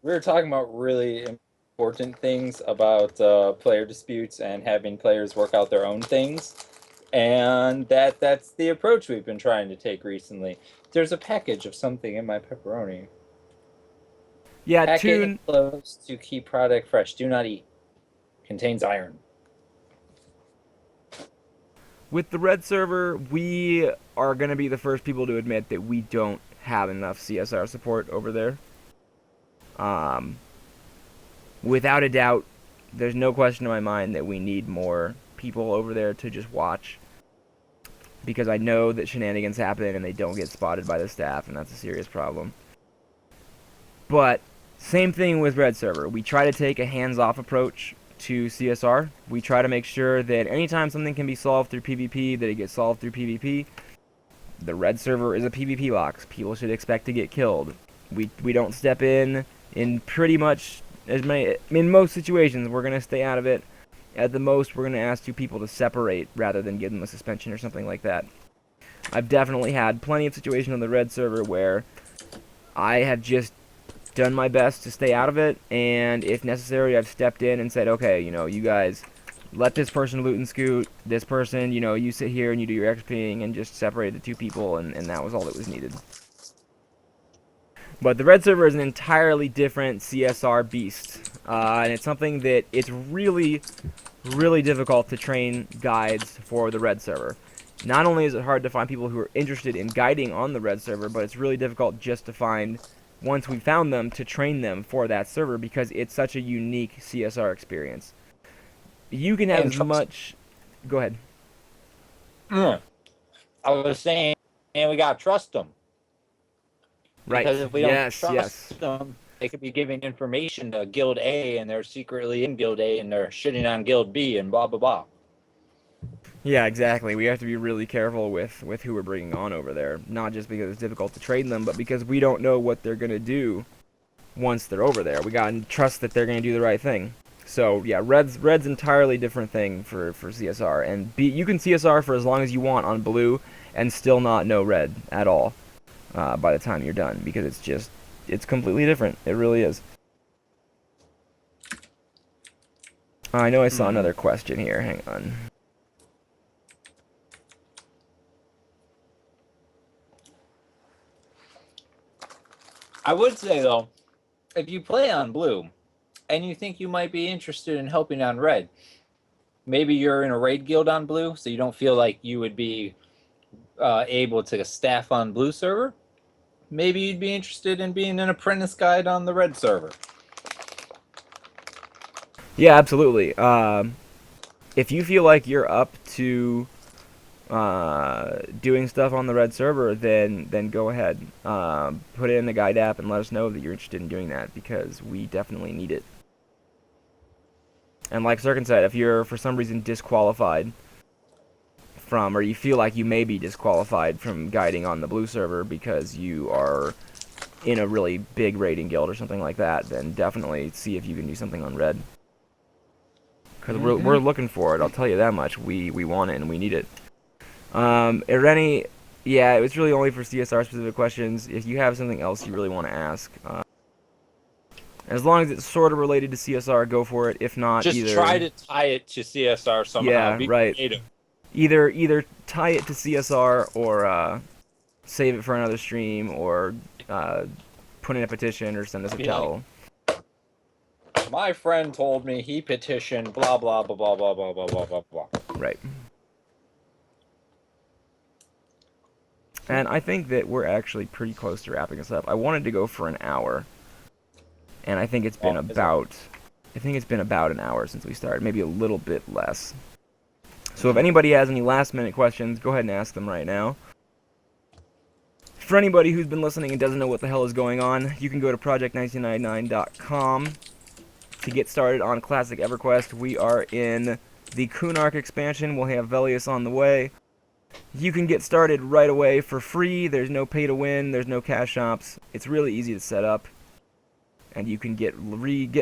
Speaker 2: We were talking about really important things about player disputes and having players work out their own things. And that's the approach we've been trying to take recently. There's a package of something in my pepperoni.
Speaker 1: Yeah,
Speaker 2: Pack
Speaker 1: Tune.
Speaker 2: it close to keep product fresh. Do not eat. Contains iron.
Speaker 1: With the red server, we are going to be the first people to admit that we don't have enough CSR support over there. Without a doubt, there's no question in my mind that we need more people over there to just watch. Because I know that shenanigans happen and they don't get spotted by the staff, and that's a serious problem. But, same thing with red server. We try to take a hands-off approach to CSR. We try to make sure that anytime something can be solved through PvP, that it gets solved through PvP. The red server is a PvP box. People should expect to get killed. We don't step in pretty much as many... In most situations, we're going to stay out of it. At the most, we're going to ask two people to separate rather than give them a suspension or something like that. I've definitely had plenty of situations on the red server where I have just done my best to stay out of it, and if necessary, I've stepped in and said, okay, you guys, let this person loot and scoot, this person, you sit here and you do your XPing, and just separate the two people, and that was all that was needed. But the red server is an entirely different CSR beast, and it's something that it's really, really difficult to train guides for the red server. Not only is it hard to find people who are interested in guiding on the red server, but it's really difficult just to find, once we found them, to train them for that server, because it's such a unique CSR experience. You can have as much... Go ahead.
Speaker 2: I was saying, and we gotta trust them.
Speaker 1: Right.
Speaker 2: Because if we don't trust them, they could be giving information to Guild A, and they're secretly in Guild A, and they're shitting on Guild B, and blah blah blah.
Speaker 1: Yeah, exactly. We have to be really careful with who we're bringing on over there. Not just because it's difficult to train them, but because we don't know what they're gonna do once they're over there. We gotta trust that they're gonna do the right thing. So yeah, red's entirely different thing for CSR, and you can CSR for as long as you want on blue, and still not know red at all by the time you're done, because it's completely different. It really is. I know I saw another question here. Hang on.
Speaker 2: I would say though, if you play on blue, and you think you might be interested in helping on red, maybe you're in a raid guild on blue, so you don't feel like you would be able to staff on blue server. Maybe you'd be interested in being an apprentice guide on the red server.
Speaker 1: Yeah, absolutely. If you feel like you're up to doing stuff on the red server, then go ahead. Put it in the guide app and let us know that you're interested in doing that, because we definitely need it. And like Sirkin said, if you're for some reason disqualified from, or you feel like you may be disqualified from guiding on the blue server because you are in a really big raiding guild or something like that, then definitely see if you can do something on red. Because we're looking for it, I'll tell you that much. We want it and we need it. Yeah, it was really only for CSR specific questions. If you have something else you really want to ask, as long as it's sort of related to CSR, go for it. If not,
Speaker 2: just try to tie it to CSR somehow.
Speaker 1: Yeah,
Speaker 2: be
Speaker 1: right.
Speaker 2: creative.
Speaker 1: Either tie it to CSR, or save it for another stream, or put in a petition, or send us a tell.
Speaker 2: My friend told me he petitioned blah blah blah blah blah blah blah blah blah blah.
Speaker 1: Right. And I think that we're actually pretty close to wrapping this up. I wanted to go for an hour, and I think it's been about an hour since we started, maybe a little bit less. So if anybody has any last-minute questions, go ahead and ask them right now. For anybody who's been listening and doesn't know what the hell is going on, you can go to project1999.com to get started on Classic EverQuest. We are in the Kunark expansion. We'll have Velius on the way. You can get started right away for free. There's no pay to win. There's no cash shops. It's really easy to set up, and you can get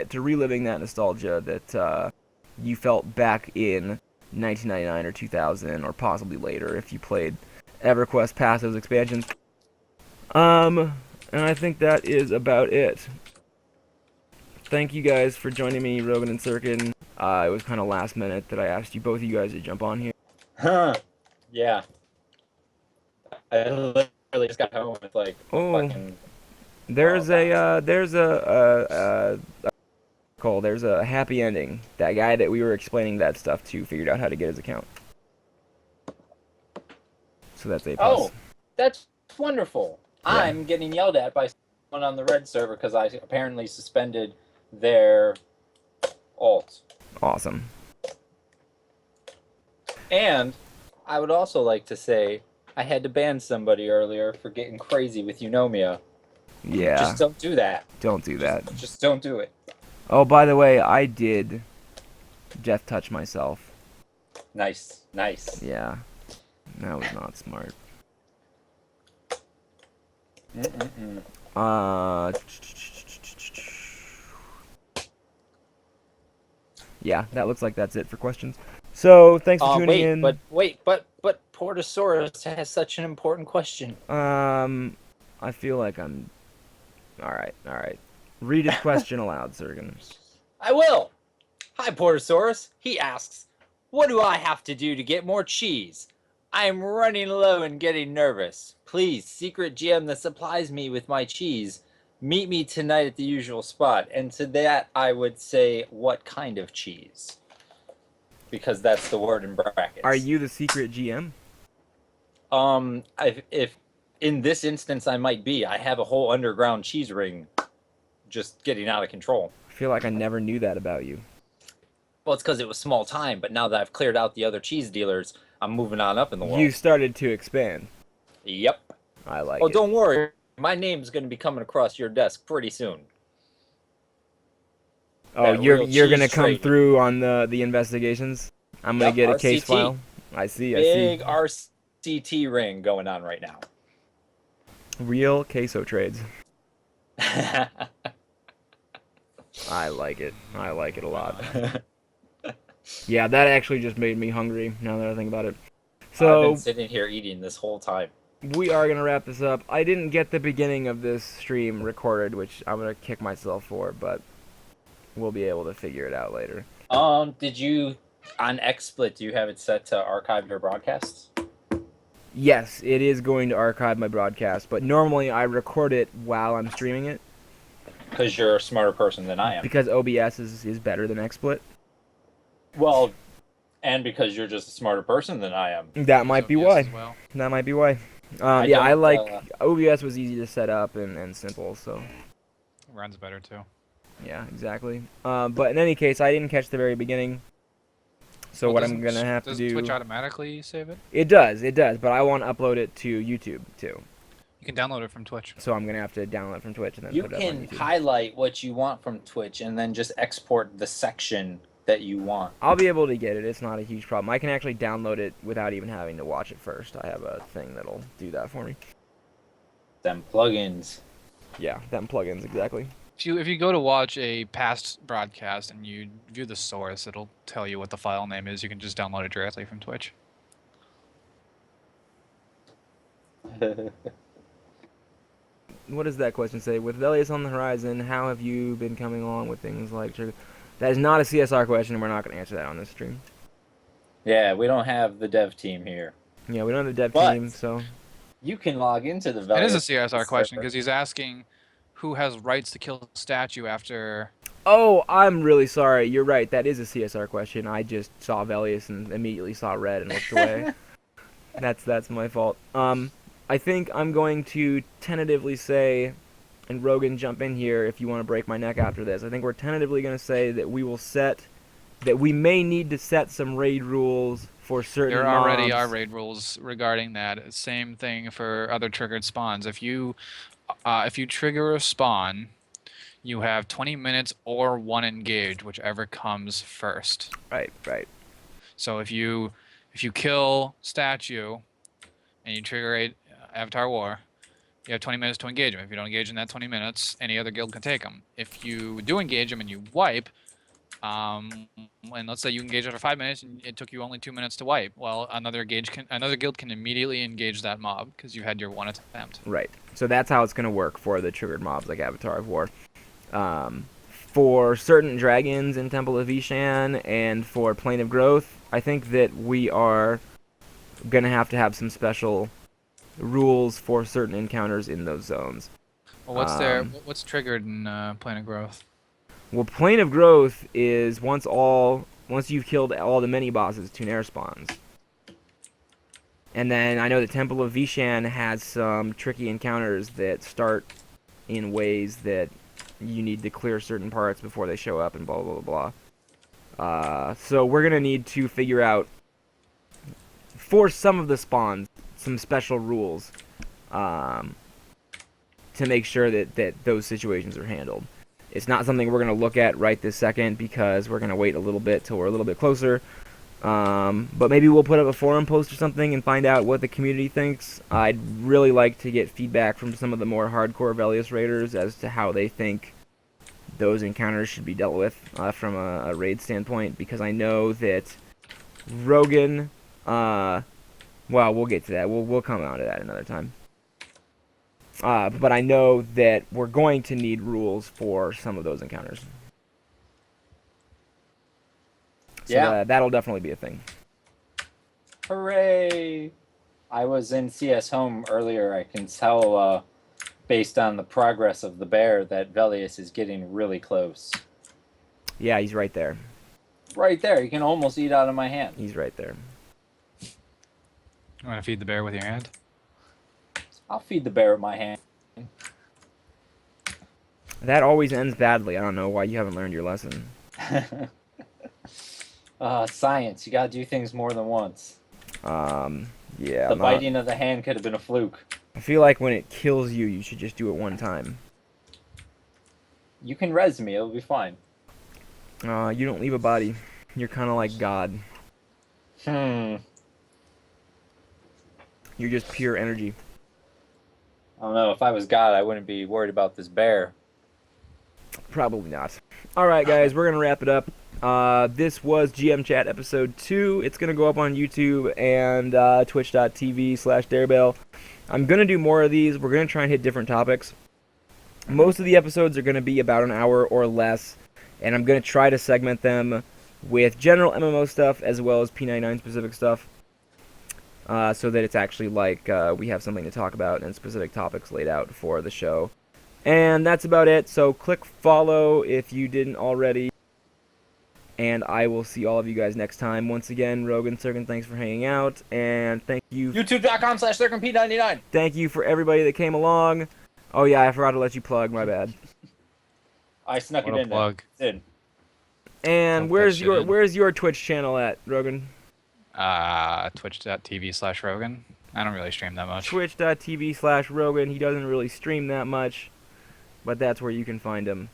Speaker 1: to reliving that nostalgia that you felt back in 1999 or 2000, or possibly later if you played EverQuest past those expansions. And I think that is about it. Thank you guys for joining me, Rogan and Sirkin. It was kind of last minute that I asked you both of you guys to jump on here.
Speaker 2: Huh. Yeah. I literally just got home with like fucking...
Speaker 1: There's a happy ending. That guy that we were explaining that stuff to figured out how to get his account. So that's A+.
Speaker 2: Oh, that's wonderful.
Speaker 1: Yeah.
Speaker 2: I'm getting yelled at by someone on the red server because I apparently suspended their alt.
Speaker 1: Awesome.
Speaker 2: And I would also like to say I had to ban somebody earlier for getting crazy with Eunomia.
Speaker 1: Yeah.
Speaker 2: Just don't do that.
Speaker 1: Don't do that.
Speaker 2: Just don't do it.
Speaker 1: Oh, by the way, I did Death Touch myself.
Speaker 2: Nice. Nice.
Speaker 1: Yeah. That was not smart. Yeah, that looks like that's it for questions. So thanks for tuning in.
Speaker 2: But Portosaurus has such an important question.
Speaker 1: I feel like I'm. All right. Read his question aloud, Sergen.
Speaker 2: I will. Hi, Portosaurus. He asks, "What do I have to do to get more cheese? I am running low and getting nervous. Please, secret GM that supplies me with my cheese, meet me tonight at the usual spot." And to that, I would say, what kind of cheese? Because that's the word in brackets.
Speaker 1: Are you the secret GM?
Speaker 2: If in this instance I might be. I have a whole underground cheese ring just getting out of control.
Speaker 1: I feel like I never knew that about you.
Speaker 2: Well, it's because it was small time, but now that I've cleared out the other cheese dealers, I'm moving on up in the world.
Speaker 1: You started to expand.
Speaker 2: Yep.
Speaker 1: I like it.
Speaker 2: Oh, don't worry. My name's going to be coming across your desk pretty soon.
Speaker 1: Oh,
Speaker 2: That
Speaker 1: you're
Speaker 2: real
Speaker 1: gonna
Speaker 2: cheese
Speaker 1: come
Speaker 2: trading.
Speaker 1: through on the investigations. I'm gonna
Speaker 2: Yep,
Speaker 1: get a case
Speaker 2: RCT.
Speaker 1: file. I see.
Speaker 2: Big RCT ring going on right now.
Speaker 1: Real queso trades. I like it. I like it a lot. Yeah, that actually just made me hungry. Now that I think about it.
Speaker 2: I've
Speaker 1: So
Speaker 2: been sitting here eating this whole time.
Speaker 1: we are gonna wrap this up. I didn't get the beginning of this stream recorded, which I'm gonna kick myself for, but we'll be able to figure it out later.
Speaker 2: Did you on XSplit? Do you have it set to archive your broadcasts?
Speaker 1: Yes, it is going to archive my broadcast, but normally I record it while I'm streaming it
Speaker 2: Because you're a smarter person than I am.
Speaker 1: because OBS is better than XSplit.
Speaker 2: Well, and because you're just a smarter person than I am.
Speaker 1: That might be
Speaker 3: So, yes,
Speaker 1: why.
Speaker 3: as well.
Speaker 1: That might be why.
Speaker 2: I
Speaker 1: Yeah, I
Speaker 2: don't,
Speaker 1: like OBS was easy to set up and simple, so
Speaker 3: Runs better too.
Speaker 1: yeah, exactly. But in any case, I didn't catch the very beginning. So
Speaker 3: Well,
Speaker 1: what I'm gonna have to
Speaker 3: does
Speaker 1: do?
Speaker 3: Twitch automatically save it?
Speaker 1: It does, but I want to upload it to YouTube too.
Speaker 3: You can download it from Twitch.
Speaker 1: So I'm gonna have to download it from Twitch and then
Speaker 2: You
Speaker 1: put it up on
Speaker 2: can
Speaker 1: YouTube.
Speaker 2: highlight what you want from Twitch and then just export the section that you want.
Speaker 1: I'll be able to get it. It's not a huge problem. I can actually download it without even having to watch it first. I have a thing that'll do that for me.
Speaker 2: Them plugins.
Speaker 1: Yeah, them plugins exactly.
Speaker 3: If you go to watch a past broadcast and you view the source, it'll tell you what the file name is. You can just download it directly from Twitch.
Speaker 1: What does that question say? With Velius on the horizon, how have you been coming along with things like trigger? That is not a CSR question, and we're not going to answer that on this stream.
Speaker 2: Yeah, we don't have the dev team here.
Speaker 1: Yeah, we don't have the dev
Speaker 2: But-
Speaker 1: team, so
Speaker 2: You can log into the
Speaker 3: It is a
Speaker 2: Valiant
Speaker 3: CSR question
Speaker 2: server.
Speaker 3: because he's asking who has rights to kill a statue after.
Speaker 1: Oh, I'm really sorry. You're right. That is a CSR question. I just saw Velius and immediately saw red and looked away. That's my fault. I think I'm going to tentatively say, and Rogan, jump in here if you want to break my neck after this. I think we're tentatively going to say that we may need to set some raid rules for certain
Speaker 3: There already
Speaker 1: mobs.
Speaker 3: are raid rules regarding that. Same thing for other triggered spawns. If you trigger a spawn, you have 20 minutes or one engage, whichever comes first.
Speaker 1: Right.
Speaker 3: So if you kill statue and you trigger a Avatar War, you have 20 minutes to engage him. If you don't engage in that 20 minutes, any other guild can take him. If you do engage him and you wipe, and let's say you engage after 5 minutes and it took you only 2 minutes to wipe, well, another guild can immediately engage that mob because you had your one attempt.
Speaker 1: Right. So that's how it's going to work for the triggered mobs like Avatar of War. For certain dragons in Temple of Ishan and for Plane of Growth, I think that we are going to have some special rules for certain encounters in those zones.
Speaker 3: Well, what's triggered in Plane of Growth?
Speaker 1: Well, Plane of Growth is once you've killed all the mini bosses, Tunair spawns. And then I know the Temple of Vishan has some tricky encounters that start in ways that you need to clear certain parts before they show up and blah, blah, blah, blah. So we're going to need to figure out, for some of the spawns, some special rules to make sure that those situations are handled. It's not something we're going to look at right this second because we're going to wait a little bit till we're a little bit closer. But maybe we'll put up a forum post or something and find out what the community thinks. I'd really like to get feedback from some of the more hardcore Velius raiders as to how they think those encounters should be dealt with from a raid standpoint, because I know that Rogan. Well, we'll get to that. We'll come on to that another time. But I know that we're going to need rules for some of those encounters. So
Speaker 2: Yeah.
Speaker 1: that'll definitely be a thing.
Speaker 2: Hooray! I was in CS Home earlier. I can tell, based on the progress of the bear, that Velius is getting really close.
Speaker 1: Yeah, he's right there.
Speaker 2: Right there. You can almost eat out of my hand.
Speaker 1: He's right there.
Speaker 3: You want to feed the bear with your hand?
Speaker 2: I'll feed the bear with my hand.
Speaker 1: That always ends badly. I don't know why you haven't learned your lesson.
Speaker 2: Science. You gotta do things more than once.
Speaker 1: Yeah.
Speaker 2: The biting of the hand could have been a fluke.
Speaker 1: I feel like when it kills you, you should just do it one time.
Speaker 2: You can res me. It'll be fine.
Speaker 1: You don't leave a body. You're kind of like God.
Speaker 2: I
Speaker 1: You're just pure energy.
Speaker 2: don't know. If I was God, I wouldn't be worried about this bear.
Speaker 1: Probably not. Alright, guys, we're going to wrap it up. This was GMChat episode 2. It's going to go up on YouTube and twitch.tv/Darebell. I'm going to do more of these. We're going to try and hit different topics. Most of the episodes are going to be about an hour or less, and I'm going to try to segment them with general MMO stuff as well as P99 specific stuff, so that it's actually like we have something to talk about and specific topics laid out for the show. And that's about it, so click follow if you didn't already. And I will see all of you guys next time. Once again, Rogan, Sergen, thanks for hanging out. And thank you.
Speaker 2: YouTube.com/CircumP99.
Speaker 1: Thank you for everybody that came along. Oh, yeah, I forgot to let you plug. My bad.
Speaker 2: I snuck
Speaker 3: What
Speaker 2: it
Speaker 3: a
Speaker 2: in
Speaker 3: plug.
Speaker 2: there. It's in.
Speaker 1: And
Speaker 3: Plug
Speaker 1: where's
Speaker 3: that
Speaker 1: your
Speaker 3: shit in.
Speaker 1: where's your Twitch channel at, Rogan?
Speaker 3: Twitch.tv/Rogan. I don't really stream that much.
Speaker 1: Twitch.tv/Rogan. He doesn't really stream that much, but that's where you can find him.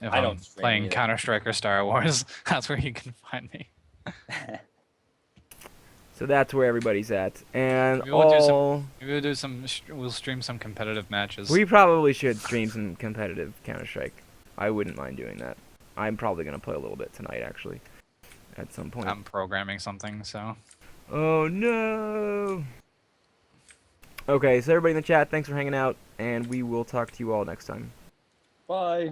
Speaker 3: If
Speaker 2: I
Speaker 3: I'm
Speaker 2: don't stream
Speaker 3: playing
Speaker 2: either.
Speaker 3: Counter-Strike or Star Wars, that's where you can find me.
Speaker 1: So that's where everybody's at. And
Speaker 3: Maybe we'll do some-
Speaker 1: all...
Speaker 3: Maybe we'll stream some competitive matches.
Speaker 1: We probably should stream some competitive Counter-Strike. I wouldn't mind doing that. I'm probably going to play a little bit tonight, actually, at some point.
Speaker 3: I'm programming something, so.
Speaker 1: Oh, no! Okay, so everybody in the chat, thanks for hanging out, and we will talk to you all next time.
Speaker 2: Bye.